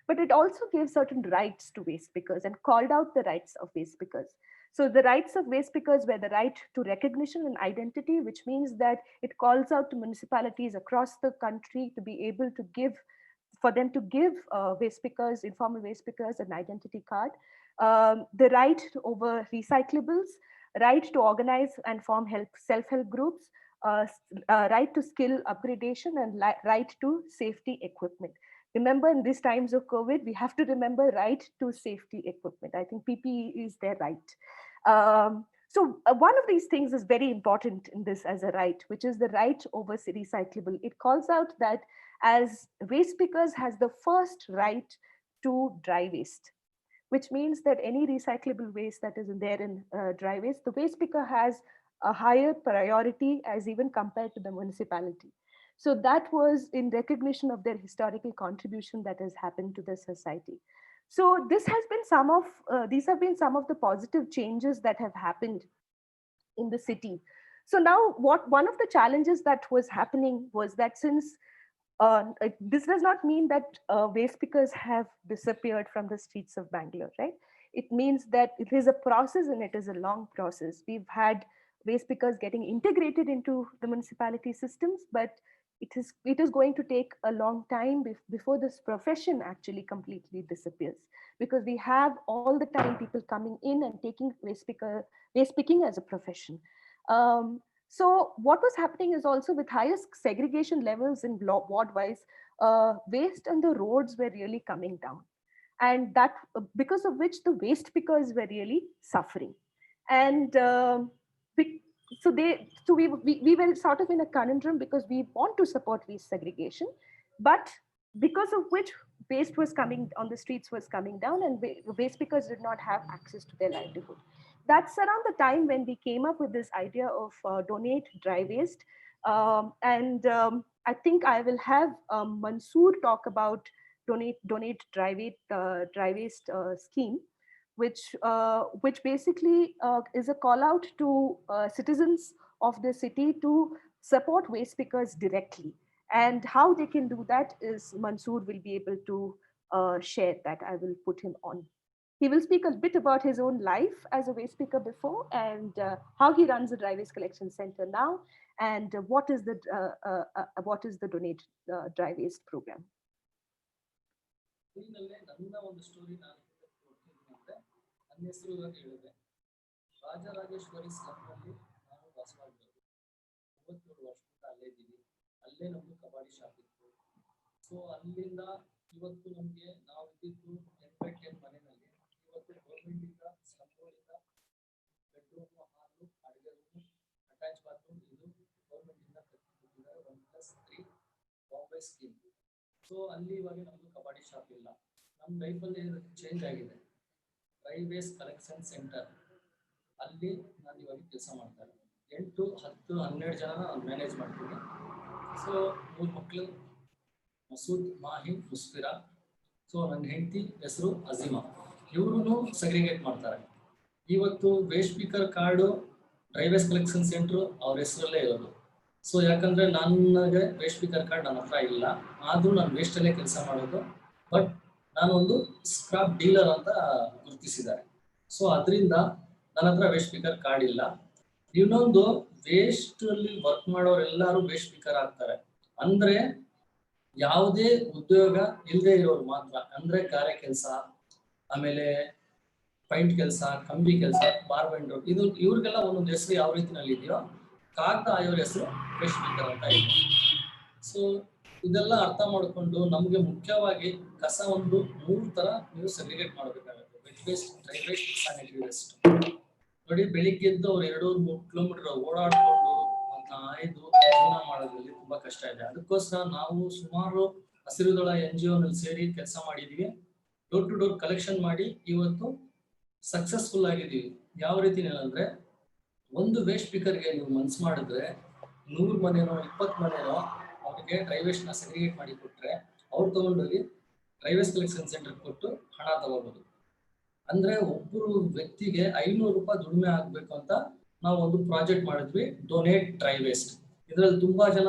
But it also gave certain rights to waste pickers and called out the rights of waste pickers. So the rights of waste pickers were the right to recognition and identity, which means that it calls out to municipalities across the country to be able to give, for them to give waste pickers, informal waste pickers, an identity card. The right over recyclables, right to organize and form self-help groups, right to skill upgradation, and right to safety equipment. Remember, in these times of COVID, we have to remember right to safety equipment. I think PPE is their right. So one of these things is very important in this as a right, which is the right over recyclable. It calls out that as waste pickers has the first right to dry waste, which means that any recyclable waste that is in there in dry waste, the waste picker has a higher priority as even compared to the municipality. So that was in recognition of their historical contribution that has happened to the society. So this has been some of these have been some of the positive changes that have happened in the city. So now one of the challenges that was happening was that since this does not mean that waste pickers have disappeared from the streets of Bangalore, right? It means that it is a process and it is a long process. We've had waste pickers getting integrated into the municipality systems, but it is going to take a long time before this profession actually completely disappears, because we have all the time people coming in and taking waste picking as a profession. So what was happening is also with highest segregation levels in ward-wise, waste on the roads were really coming down. And that because of which the waste pickers were really suffering. And we were sort of in a conundrum because we want to support waste segregation, but because of which waste was coming on the streets was coming down, and waste pickers did not have access to their livelihood. That's around the time when we came up with this idea of donate dry waste. I think I will have Mansoor talk about donate dry waste scheme, which basically is a call out to citizens of the city to support waste pickers directly. And how they can do that is Mansoor will be able to share that. I will put him on. He will speak a bit about his own life as a waste picker before, and how he runs the dry waste collection center now, and what is the donate dry waste program. ನನ್ನ ಒಂದು story ನಾನು ಕೊಡ್ತಿದ್ದೀನಿ ಅಂದ್ರೆ, ನನ್ನ ಹೆಸರು ಇವಾಗ ಹೇಳಿದೆ, ರಾಜರಾಜೇಶ್ವರಿ ಸ್ಲಮ್ನಲ್ಲಿ ನಾನು ವಾಸವಾಗಿರೋದು. 37 ವರ್ಷದಿಂದ ಅಲ್ಲೇ ಇದ್ದೀವಿ. ಅಲ್ಲೇ ನಮ್ದು ಕಬಾಡಿ ಶಾಪ್ ಇತ್ತು. ಸೊ ಅಲ್ಲಿಂದ ಇವತ್ತು ನಮಗೆ ನಾವು ಇದ್ದಿದ್ದು 10x10 ಮನೆಯಲ್ಲಿ ಇವತ್ತು ಗೌರ್ಮೆಂಟಿಂದ ಸ್ಲಮ್ಗಳಿಂದ ಬೆಡ್ರೂಮ್, ಹಾಲು, ಅಡುಗೆ ರೂಮು, ಅಟ್ಯಾಚ್ ಬಾತ್ರೂಮ್ ಇದು ಗೌರ್ಮೆಂಟಿಂದ ಕಟ್ಟಿಕೊಟ್ಟಿದ್ದಾರೆ 1+3 ಬಾಂಬೆ ಸ್ಕೀಮ್. ಸೊ ಅಲ್ಲಿ ಇವಾಗ ನಮ್ದು ಕಬಾಡಿ ಶಾಪ್ ಇಲ್ಲ. ನಮ್ಮ ಲೈಫಲ್ಲಿ ಚೇಂಜ್ ಆಗಿದೆ. ಡ್ರೈ ವೇಸ್ಟ್ ಕಲೆಕ್ಷನ್ ಸೆಂಟರ್ ಅಲ್ಲಿ ನಾನು ಇವಾಗ ಕೆಲಸ ಮಾಡ್ತಾರೆ. 8, 10, 12 ಜನ ನಾನು ಮ್ಯಾನೇಜ್ ಮಾಡ್ತೀನಿ. ಸೊ 3 ಮಕ್ಕಳು, ಮಸೂದ್, ಮಾಹಿ, ಮುಸ್ಫಿರಾ. ಸೊ ನನ್ನ ಹೆಂಡತಿ ಹೆಸರು ಅಜೀಮಾ. ಇವರು ಸೆಗ್ರಿಗೇಟ್ ಮಾಡ್ತಾರೆ. ಇವತ್ತು waste picker card dry waste collection centre ಅವ್ರ ಹೆಸರಲ್ಲೇ ಇರೋದು. ಸೊ ಯಾಕಂದರೆ ನನಗೆ ವೇಸ್ಟ್ ಪಿಕರ್ ಕಾರ್ಡ್ ನನ್ನ ಹತ್ರ ಇಲ್ಲ, ಆದರೂ ನಾನು ವೇಸ್ಟಲ್ಲೇ ಕೆಲಸ ಮಾಡೋದು. ಬಟ್ ನಾನೊಂದು ಸ್ಕ್ರಾಪ್ ಡೀಲರ್ ಅಂತ ಗುರುತಿಸಿದ್ದಾರೆ. ಸೊ ಅದರಿಂದ ನನ್ನ ಹತ್ರ ವೇಸ್ಟ್ ಪಿಕರ್ ಕಾರ್ಡ್ ಇಲ್ಲ. ಇನ್ನೊಂದು, ವೇಸ್ಟಲ್ಲಿ ವರ್ಕ್ ಮಾಡೋರೆಲ್ಲರೂ ವೇಸ್ಟ್ ಪಿಕರ್ ಆಗ್ತಾರೆ. ಅಂದರೆ ಯಾವುದೇ ಉದ್ಯೋಗ ಇಲ್ಲದೆ ಇರೋರು ಮಾತ್ರ, ಅಂದರೆ ಗಾರೆ ಕೆಲಸ, ಆಮೇಲೆ ಪೈಂಟ್ ಕೆಲಸ, ಕಂಬಿ ಕೆಲಸ, ಬಾರ್ಬೆಂಡರ್, ಇವ್ರಿಗೆಲ್ಲ ಒಂದೊಂದು ಹೆಸರು ಯಾವ ರೀತಿನಲ್ಲಿ ಇದೆಯೋ ಕಾಗದ ಆಯೋರ ಹೆಸರು ವೇಸ್ಟ್ ಪಿಕರ್ ಅಂತ ಇದೆ. ಸೊ ಇದೆಲ್ಲ ಅರ್ಥ ಮಾಡಿಕೊಂಡು ನಮಗೆ ಮುಖ್ಯವಾಗಿ ಕಸ ಒಂದು 3 ಥರ ನೀವು ಸೆಗ್ರಿಗೇಟ್ ಮಾಡಬೇಕಾಗುತ್ತೆ. Vet waste, dry waste, sanitary waste. ನೋಡಿ, ಬೆಳಿಗ್ಗೆ ಎದ್ದು ಅವ್ರು 2-3 ಕಿಲೋಮೀಟರ್ ಓಡಾಡಿಕೊಂಡು ಆಯ್ದು ಜೀವನ ಮಾಡೋದ್ರಲ್ಲಿ ತುಂಬಾ ಕಷ್ಟ ಇದೆ. ಅದಕ್ಕೋಸ್ಕರ ನಾವು ಸುಮಾರು ಹಸಿರುದಳ NGO ನಲ್ಲಿ ಸೇರಿ ಕೆಲಸ ಮಾಡಿದೀವಿ. ಡೋರ್ ಟು ಡೋರ್ ಕಲೆಕ್ಷನ್ ಮಾಡಿ ಇವತ್ತು ಸಕ್ಸಸ್ಫುಲ್ ಆಗಿದ್ದೀವಿ. ಯಾವ ರೀತಿ ಅಂದ್ರೆ, ಒಂದು ವೇಸ್ಟ್ ಪಿಕರ್ಗೆ ನೀವು ಮನ್ಸು ಮಾಡಿದ್ರೆ 100 ಮನೆನೋ 20 ಮನೆನೋ ಅವ್ರಿಗೆ ಡ್ರೈ ವೇಸ್ಟ್ ನ ಸೆಗ್ರಿಗೇಟ್ ಮಾಡಿ ಕೊಟ್ರೆ ಅವ್ರು ತಗೊಂಡೋಗಿ ಡ್ರೈ ವೇಸ್ಟ್ ಕಲೆಕ್ಷನ್ ಸೆಂಟರ್ ಕೊಟ್ಟು ಹಣ ತಗೋಬಹುದು. ಅಂದ್ರೆ ಒಬ್ಬರು ವ್ಯಕ್ತಿಗೆ 500 ರೂಪಾಯಿ ದುಡಿಮೆ ಆಗ್ಬೇಕು ಅಂತ ನಾವು ಒಂದು ಪ್ರಾಜೆಕ್ಟ್ ಮಾಡಿದ್ವಿ, ಡೊನೇಟ್ ಡ್ರೈ ವೇಸ್ಟ್. ಇದರಲ್ಲಿ ತುಂಬಾ ಜನ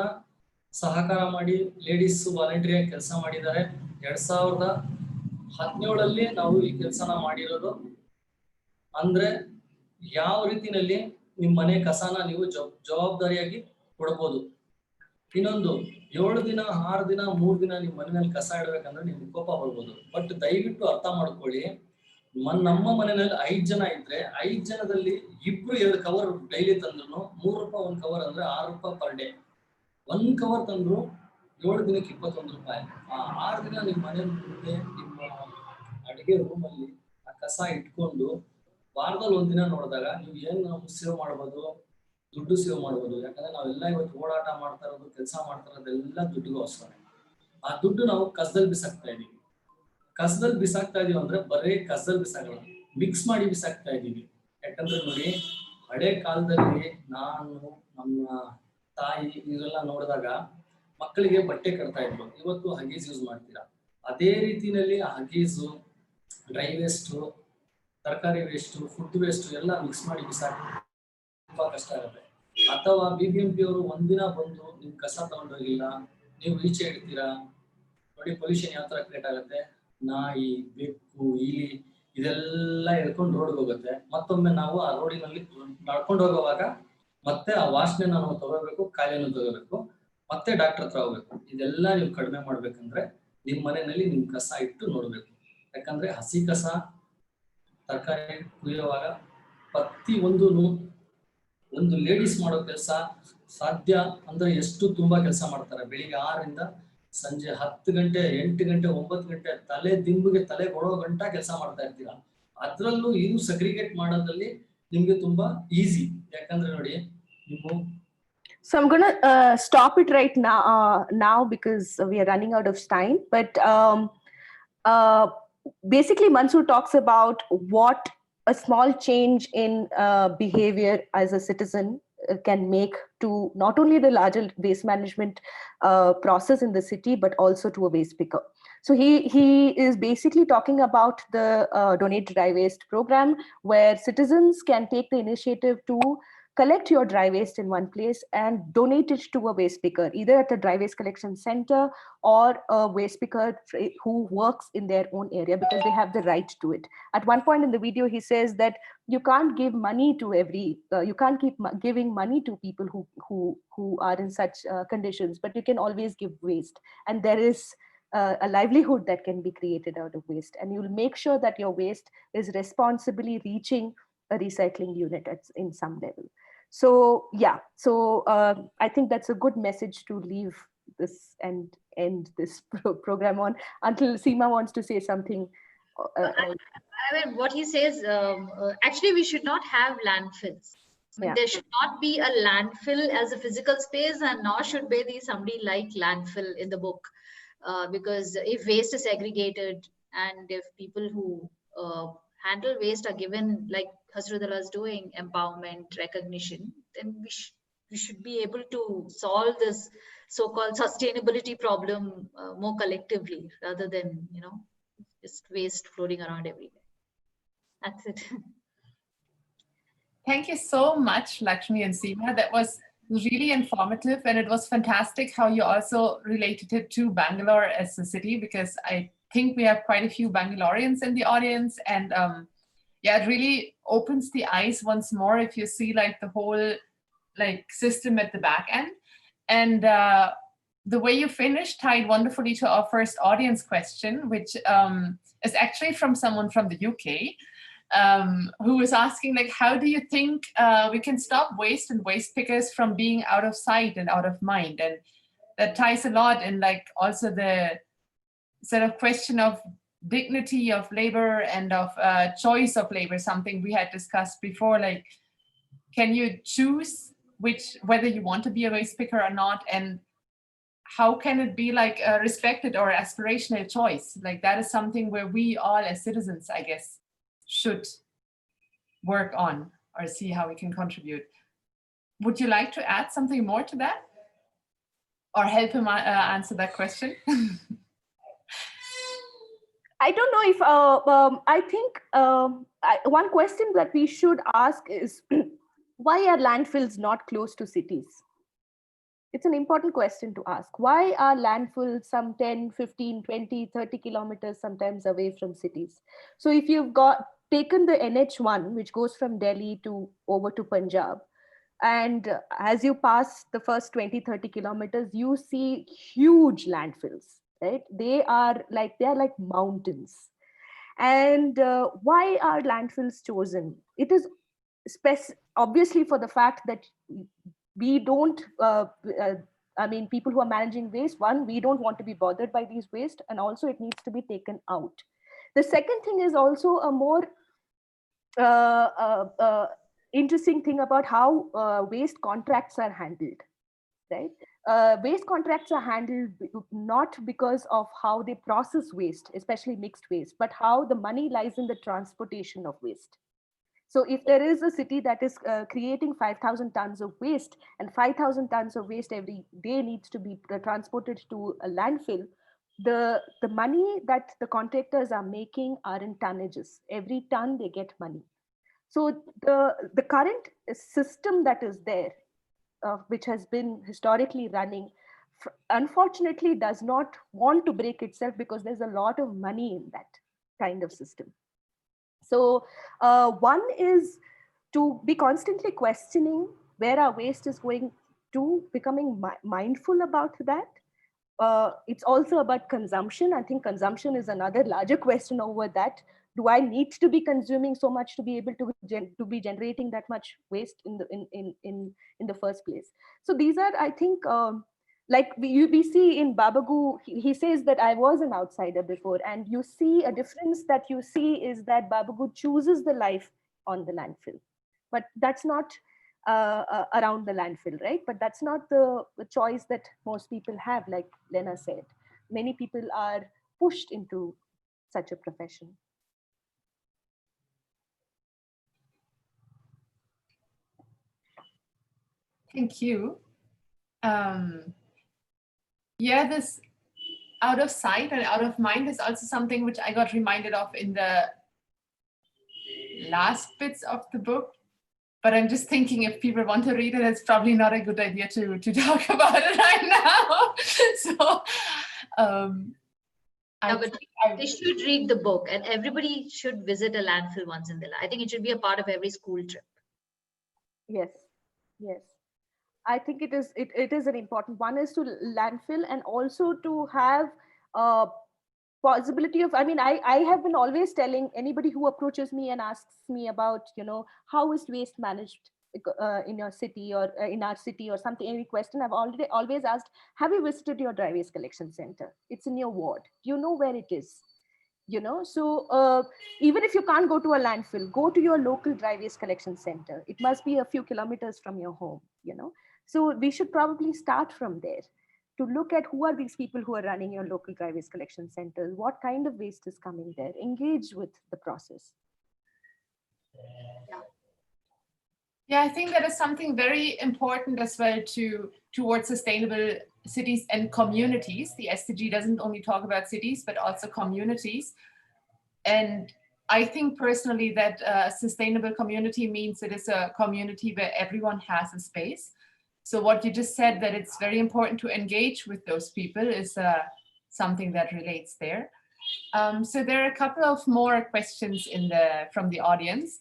ಸಹಕಾರ ಮಾಡಿ ಲೇಡೀಸ್ ವಾಲಂಟಿಯರ್ ಕೆಲಸ ಮಾಡಿದ್ದಾರೆ. 2017 ನಾವು ಈ ಕೆಲಸನ ಮಾಡಿರೋದು. ಅಂದ್ರೆ ಯಾವ ರೀತಿನಲ್ಲಿ ನಿಮ್ಮ ಮನೆ ಕಸನ ನೀವು ಜವಾಬ್ದಾರಿಯಾಗಿ ಕೊಡಬಹುದು. ಇನ್ನೊಂದು, 7 ದಿನ 6 ದಿನ 3 ದಿನ ನಿಮ್ಮ ಮನೆಯಲ್ಲಿ ಕಸ ಇಡಬೇಕಂದ್ರೆ ನಿಮ್ಗೆ ಕೋಪ ಬರ್ಬೋದು. ಬಟ್ ದಯವಿಟ್ಟು ಅರ್ಥ ಮಾಡ್ಕೊಳ್ಳಿ, ನಮ್ಮ ಮನೆಯಲ್ಲಿ 5 ಜನ ಇದ್ರೆ 5 ಜನದಲ್ಲಿ 2 ಕವರ್ ಡೈಲಿ ತಂದ್ರು 3 ರೂಪಾಯಿ ಒಂದು ಕವರ್ ಅಂದ್ರೆ 6 ರೂಪಾಯಿ ಪರ್ ಡೇ. 1 ಕವರ್ ತಂದ್ರು 7 ದಿನಕ್ಕೆ 21 ರೂಪಾಯಿ. 6 ದಿನ ನಿಮ್ಮ ಮನೆ ಮುಂದೆ ನಿಮ್ಮ ಅಡಿಗೆ ರೂಮಲ್ಲಿ ಆ ಕಸ ಇಟ್ಕೊಂಡು ವಾರದಲ್ಲಿ 1 ದಿನ ನೋಡಿದಾಗ ನೀವು ಏನು ಸೇವ್ ಮಾಡ್ಬೋದು, ದುಡ್ಡು ಸೇವ್ ಮಾಡ್ಬೋದು. ಯಾಕಂದ್ರೆ ನಾವೆಲ್ಲ ಇವತ್ತು ಓಡಾಟ ಮಾಡ್ತಾ ಇರೋದು, ಕೆಲಸ ಮಾಡ್ತಾ ಇರೋದೆಲ್ಲ ದುಡ್ಡಿಗೋಸ್ಕರ. ಆ ದುಡ್ಡು ನಾವು ಕಸದಲ್ಲಿ ಬಿಸಾಕ್ತಾ ಇದೀವಿ. ಕಸದಲ್ಲಿ ಬಿಸಾಕ್ತಾ ಇದೀವಿ ಅಂದ್ರೆ ಬರೀ ಕಸದಲ್ಲಿ ಬಿಸಾಕಲ್ಲ, ಮಿಕ್ಸ್ ಮಾಡಿ ಬಿಸಾಕ್ತಾ ಇದೀವಿ. ಯಾಕಂದ್ರೆ ನೋಡಿ, ಹಳೆ ಕಾಲದಲ್ಲಿ ನಾನು, ನಮ್ಮ ತಾಯಿ ಇವರೆಲ್ಲ ನೋಡಿದಾಗ ಮಕ್ಕಳಿಗೆ ಬಟ್ಟೆ ಕಟ್ತಾ ಇದ್ರು, ಇವತ್ತು ಹಗೀಸ್ ಯೂಸ್ ಮಾಡ್ತೀರಾ. ಅದೇ ರೀತಿಯಲ್ಲಿ ಆ ಹಗೀಸು, ಡ್ರೈ ವೇಸ್ಟು, ತರಕಾರಿ ವೇಸ್ಟು, ಫುಡ್ ವೇಸ್ಟು ಎಲ್ಲ ಮಿಕ್ಸ್ ಮಾಡಿ ಬಿಸಾಕಿ ತುಂಬಾ ಕಷ್ಟ ಆಗುತ್ತೆ. ಅಥವಾ BBMP ಅವರು ಒಂದಿನ ಬಂದು ನಿಮ್ ಕಸ ತಗೊಂಡೋಗಿಲ್ಲ, ನೀವು ಈಚೆ ಇಡ್ತೀರಾ, ನೋಡಿ ಪೊಲ್ಯೂಷನ್ ಯಾವ ತರ ಕ್ರಿಯೇಟ್ ಆಗುತ್ತೆ. ನಾಯಿ, ಬೆಕ್ಕು, ಇಲಿ ಇದೆಲ್ಲ ಎಳ್ಕೊಂಡು ರೋಡ್ಗೆ ಹೋಗುತ್ತೆ. ಮತ್ತೊಮ್ಮೆ ನಾವು ಆ ರೋಡಿನಲ್ಲಿ ನಡ್ಕೊಂಡು ಹೋಗುವಾಗ ಮತ್ತೆ ಆ ವಾಸನೆ ನಾವು ತಗೋಬೇಕು, ಕಾಯಿಲೆನೂ ತಗೋಬೇಕು, ಮತ್ತೆ ಡಾಕ್ಟರ್ ಹತ್ರ ಹೋಗ್ಬೇಕು. ಇದೆಲ್ಲ ನೀವು ಕಡಿಮೆ ಮಾಡ್ಬೇಕಂದ್ರೆ ನಿಮ್ ಮನೆಯಲ್ಲಿ ನಿಮ್ ಕಸ ಇಟ್ಟು ನೋಡ್ಬೇಕು. ಯಾಕಂದ್ರೆ ಹಸಿ ಕಸ, ತರಕಾರಿ ಕುಯ್ಯುವಾಗ ಪ್ರತಿ ಒಂದು ಲೇಡೀಸ್ ಮಾಡೋ ಕೆಲಸ ಸಾಧ್ಯ ಅಂದ್ರೆ ಎಷ್ಟು ತುಂಬಾ ಕೆಲಸ ಮಾಡ್ತಾರೆ. ಬೆಳಿಗ್ಗೆ 6ರಿಂದ ಸಂಜೆ 10 ಗಂಟೆ, 8 ಗಂಟೆ, 9 ಗಂಟೆ ತಲೆ ದಿಂಬಿಗೆ ತಲೆ ಕೊಡೋ ಗಂಟ ಕೆಲಸ ಮಾಡ್ತಾ ಇರ್ತೀರಾ. ಅದ್ರಲ್ಲೂ ಇದು ಸಗ್ರಿಗೇಟ್ ಮಾಡೋದ್ರಲ್ಲಿ ನಿಮ್ಗೆ ತುಂಬಾ ಈಸಿ. ಯಾಕಂದ್ರೆ ನೋಡಿ ನೀವು So I'm going to stop it right now because we are running out of time. But basically, Mansoor talks about what a small change in behavior as a citizen can make to not only the larger waste management process in the city, but also to a waste picker. So he is basically talking about the Donate Dry Waste program, where citizens can take the initiative to collect your dry waste in one place and donate it to a waste picker, either at a dry waste collection center or a waste picker who works in their own area, because they have the right to it. At one point in the video, he says that you can't give money to you can't keep giving money to people who are in such conditions, but you can always give waste. And there is a livelihood that can be created out of waste, and you'll make sure that your waste is responsibly reaching a recycling unit in some level. So yeah, so I think that's a good message to leave this and end this program on, until Seema wants to say something. I mean, what he says, actually we should not have landfills. Yeah. There should not be a landfill as a physical space, and nor should there be somebody like landfill in the book, because if waste is segregated and if people who handle waste are given, like Hasrudallah is doing, empowerment, recognition, then we should be able to solve this so-called sustainability problem more collectively, rather than just waste floating around everywhere. That's it. Thank you so much, Lakshmi and Seema. That was really informative, and it was fantastic how you also related it to Bangalore as a city, because I think we have quite a few Bangaloreans in the audience, and yeah, it really opens the eyes once more if you see like the whole like system at the back end. And the way you finished tied wonderfully to our first audience question, which is actually from someone from the UK, who was asking, like, how do you think we can stop waste and waste pickers from being out of sight and out of mind? And that ties a lot in like also the sort of question of dignity of labor and of choice of labor, something we had discussed before. Like, can you choose whether you want to be a waste picker or not? And how can it be like a respected or aspirational choice? Like, that is something where we all as citizens, I guess, should work on or see how we can contribute. Would you like to add something more to that, or help him answer that question? I don't know if I think one question that we should ask is why are landfills not close to cities? It's an important question to ask. Why are landfills some 10, 15, 20, 30 kilometers sometimes away from cities? So if you've taken the NH1, which goes from Delhi over to Punjab, and as you pass the first 20, 30 kilometers, you see huge landfills, right? They are like mountains. And why are landfills chosen? It is obviously for the fact that we don't, people who are managing waste, one, we don't want to be bothered by these waste, and also it needs to be taken out. The second thing is also a more interesting thing about how waste contracts are handled, right? Waste contracts are handled not because of how they process waste, especially mixed waste, but how the money lies in the transportation of waste. So if there is a city that is creating 5,000 tons of waste, and 5,000 tons of waste every day needs to be transported to a landfill, the money that the contractors are making are in tonnages. Every ton they get money. So the current system that is there, which has been historically running, unfortunately does not want to break itself, because there's a lot of money in that kind of system. So one is to be constantly questioning where our waste is going to, becoming mindful about that. It's also about consumption. I think consumption is another larger question over that. Do I need to be consuming so much to be able to be generating that much waste in the first place? So these are, I think, like we see in Babagu, he says that I was an outsider before, and you see a difference that you see is that Babagu chooses the life on the landfill, but that's not around the landfill, right? But that's not the choice that most people have, like Lena said. Many people are pushed into such a profession. Thank you. Yeah, this out of sight and out of mind is also something which I got reminded of in the last bits of the book. But I'm just thinking, if people want to read it, it's probably not a good idea to talk about it right now. So they should read the book, and everybody should visit a landfill once in their life. I think it should be a part of every school trip. Yes, yes. I think it is an important one, is to landfill, and also to have possibility of, I mean, I have been always telling anybody who approaches me and asks me about, how is waste managed in your city, or in our city, or something, any question, I've always asked, have you visited your dry waste collection center? It's in your ward. Do you know where it is? So even if you can't go to a landfill, go to your local dry waste collection center. It must be a few kilometers from your home. So we should probably start from there, to look at who are these people who are running your local dry waste collection centers, what kind of waste is coming there, engage with the process. Yeah, I think that is something very important as well towards sustainable cities and communities. The SDG doesn't only talk about cities, but also communities. And I think personally that a sustainable community means it is a community where everyone has a space. So what you just said, that it's very important to engage with those people, is something that relates there. So there are a couple of more questions from the audience.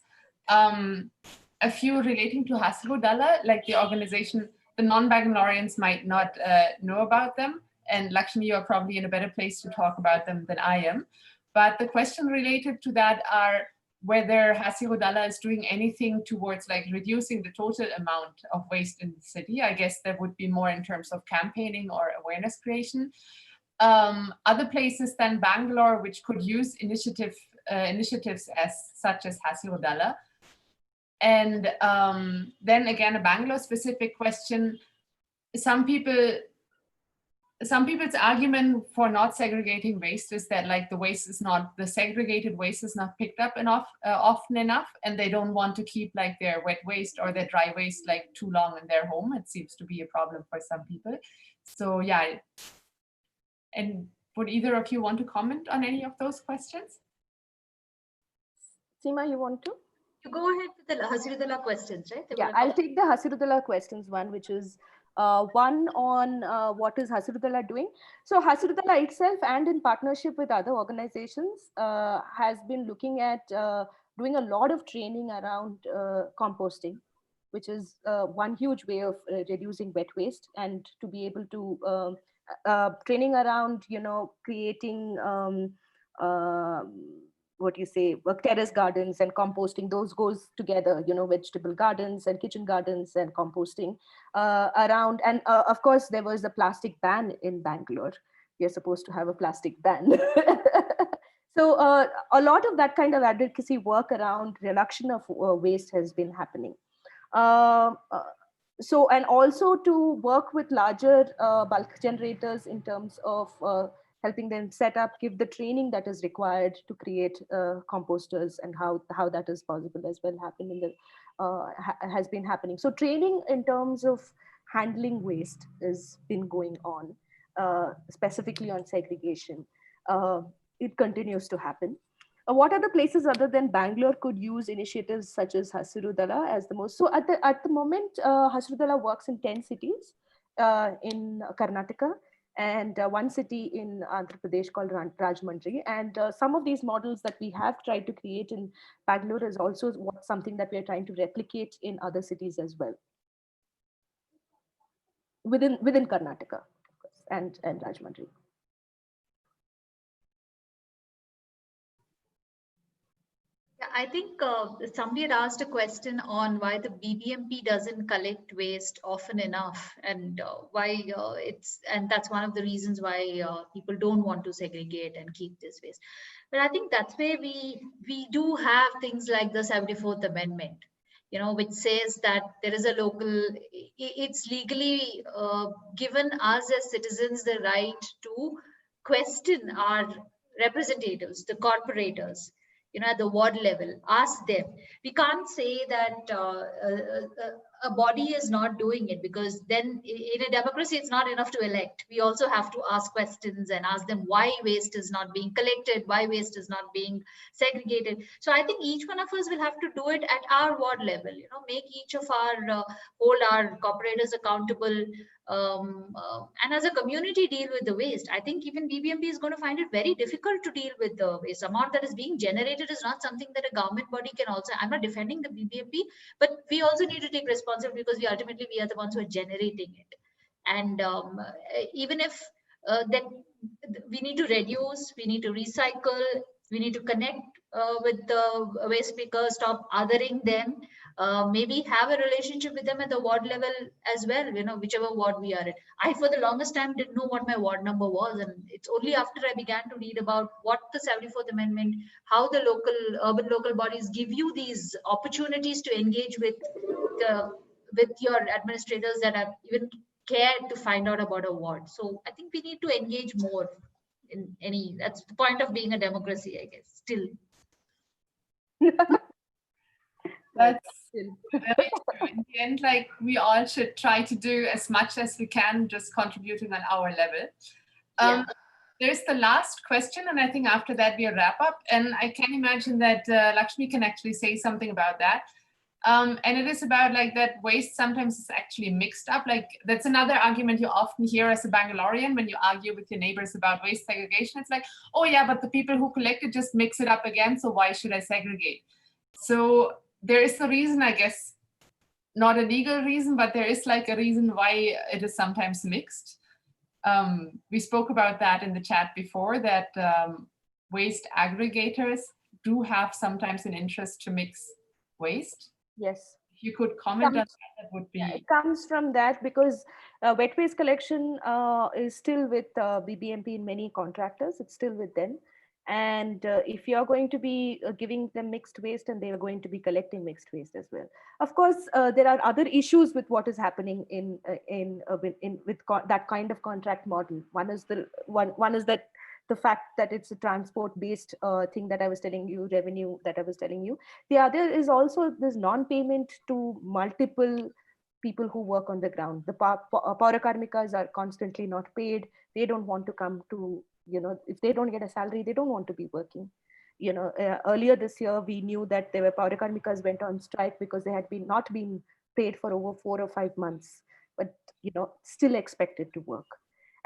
A few relating to Hasirudala, like the organization. The non-Bangaloreans might not know about them, and Lakshmi, you are probably in a better place to talk about them than I am. But the question related to that are whether Hasirudala is doing anything towards like reducing the total amount of waste in the city. I guess that would be more in terms of campaigning or awareness creation. Other places than Bangalore, which could use initiatives such as Hasirudala. And then again, a Bangalore specific question. Some people's argument for not segregating waste is that like the segregated waste is not picked up often enough, and they don't want to keep like their wet waste or their dry waste like too long in their home. It seems to be a problem for some people. So yeah, and would either of you want to comment on any of those questions? Seema, you want to? You go ahead with the Hasirudala questions, right? Yeah, I'll take the Hasirudala questions one, which is one on what is Hasirudala doing. So Hasirudala itself, and in partnership with other organizations, has been looking at doing a lot of training around composting, which is one huge way of reducing wet waste, and to be able to training around, creating terrace gardens and composting. Those goes together, vegetable gardens and kitchen gardens and composting around. And of course, there was a plastic ban in Bangalore. We are supposed to have a plastic ban. So a lot of that kind of advocacy work around reduction of waste has been happening. So, and also to work with larger bulk generators in terms of helping them set up, give the training that is required to create composters, and how that is possible as well happen in the has been happening. So training in terms of handling waste has been going on, specifically on segregation. It continues to happen. What other places other than Bangalore could use initiatives such as Hasirudala as the most? So at the moment, Hasirudala works in 10 cities in Karnataka, and one city in Andhra Pradesh called Rajmundry. And some of these models that we have tried to create in Bangalore is also something that we are trying to replicate in other cities as well, within Karnataka, of course, and Rajmundry. I think somebody had asked a question on why the BBMP doesn't collect waste often enough, and why and that's one of the reasons why people don't want to segregate and keep this waste. But I think that's where we do have things like the 74th Amendment, which says that there is a local, it's legally given us as citizens the right to question our representatives, the corporators, at the ward level, ask them. We can't say that a body is not doing it, because then in a democracy, it's not enough to elect. We also have to ask questions and ask them why waste is not being collected, why waste is not being segregated. So I think each one of us will have to do it at our ward level, make each of our, hold our corporators accountable, and as a community deal with the waste. I think even BBMP is going to find it very difficult to deal with the waste. Amount that is being generated is not something that a government body can also, I'm not defending the BBMP, but we also need to take responsibility, because we are the ones who are generating it. And even if that we need to reduce, we need to recycle, we need to connect with the waste pickers, stop othering them, maybe have a relationship with them at the ward level as well, whichever ward we are in. I, for the longest time, didn't know what my ward number was. And it's only after I began to read about what the 74th Amendment, how the urban local bodies give you these opportunities to engage with your administrators, that have even cared to find out about a ward. So I think we need to engage more in that's the point of being a democracy, I guess, still. That's very true. In the end, like, we all should try to do as much as we can, just contributing on our level. There's the last question, and I think after that we wrap up. And I can imagine that Lakshmi can actually say something about that. And it is about like that waste sometimes is actually mixed up. Like, that's another argument you often hear as a Bangalorean when you argue with your neighbors about waste segregation. It's like, oh yeah, but the people who collect it just mix it up again, so why should I segregate? So there is a reason, I guess, not a legal reason, but there is like a reason why it is sometimes mixed. We spoke about that in the chat before, that waste aggregators do have sometimes an interest to mix waste. Yes. If you could comment on that, that would be. Yeah, it comes from that, because wet waste collection is still with BBMP in many contractors. It's still with them. And if you're going to be giving them mixed waste, and they are going to be collecting mixed waste as well. Of course, there are other issues with what is happening with that kind of contract model. One is that the fact that it's a transport-based thing that I was telling you, revenue that I was telling you. The other is also this non-payment to multiple people who work on the ground. The Paurakarmikas are constantly not paid. They don't want to come to, if they don't get a salary, they don't want to be working. Earlier this year, we knew that there were Paurakarmikas went on strike because they had not been paid for over 4 or 5 months, but still expected to work.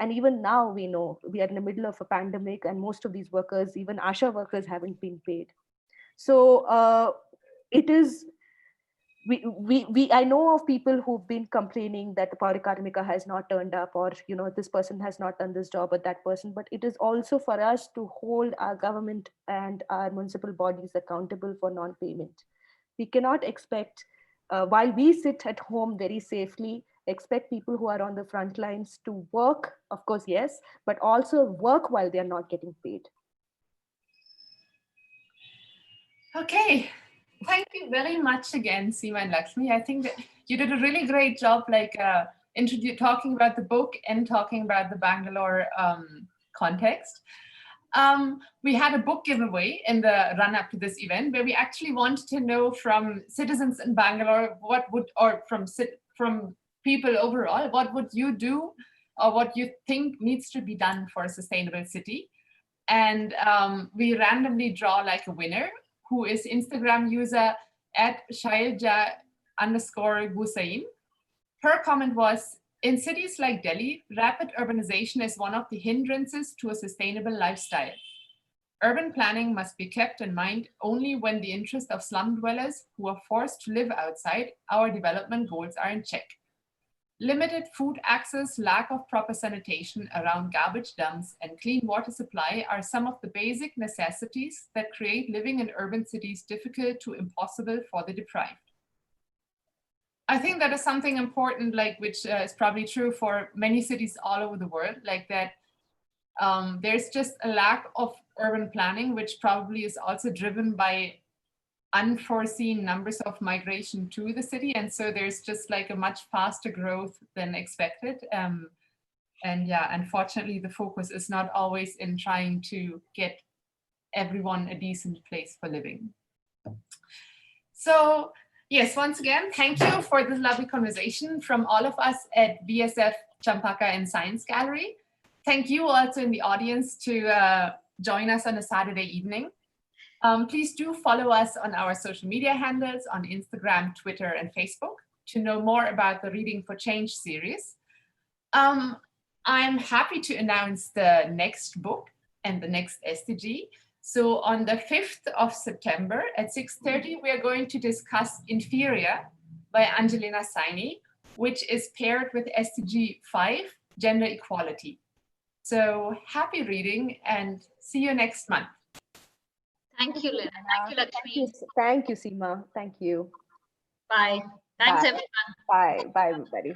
And even now, we know we are in the middle of a pandemic, and most of these workers, even ASHA workers, haven't been paid. So it is, I know of people who've been complaining that the Paurakarmika has not turned up, or this person has not done this job, or that person. But it is also for us to hold our government and our municipal bodies accountable for non-payment. We cannot expect, while we sit at home very safely, expect people who are on the front lines to work, of course, yes, but also work while they're not getting paid. Okay, thank you very much again, Seema and Lakshmi. I think that you did a really great job, like talking about the book and talking about the Bangalore context. We had a book giveaway in the run-up to this event where we actually wanted to know from citizens in Bangalore from people overall, what would you do or what you think needs to be done for a sustainable city? And we randomly draw like a winner who is Instagram user @shailja_Gusain. Her comment was, in cities like Delhi, rapid urbanization is one of the hindrances to a sustainable lifestyle. Urban planning must be kept in mind only when the interest of slum dwellers who are forced to live outside our development goals are in check. Limited food access, lack of proper sanitation around garbage dumps, and clean water supply are some of the basic necessities that create living in urban cities difficult to impossible for the deprived. I think that is something important, like which is probably true for many cities all over the world, like that there's just a lack of urban planning, which probably is also driven by unforeseen numbers of migration to the city. And so there's just like a much faster growth than expected. And yeah, unfortunately, the focus is not always in trying to get everyone a decent place for living. So yes, once again, thank you for this lovely conversation from all of us at VSF Champaka and Science Gallery. Thank you also in the audience to join us on a Saturday evening. Please do follow us on our social media handles on Instagram, Twitter, and Facebook to know more about the Reading for Change series. I'm happy to announce the next book and the next SDG. So on the 5th of September at 6:30, we are going to discuss Inferior by Angelina Saini, which is paired with SDG 5, Gender Equality. So happy reading and see you next month. Thank you, Lena. Thank you, Lakshmi. Thank you, Seema. Thank you. Bye. Thanks, Bye. everyone. Bye. Bye, everybody.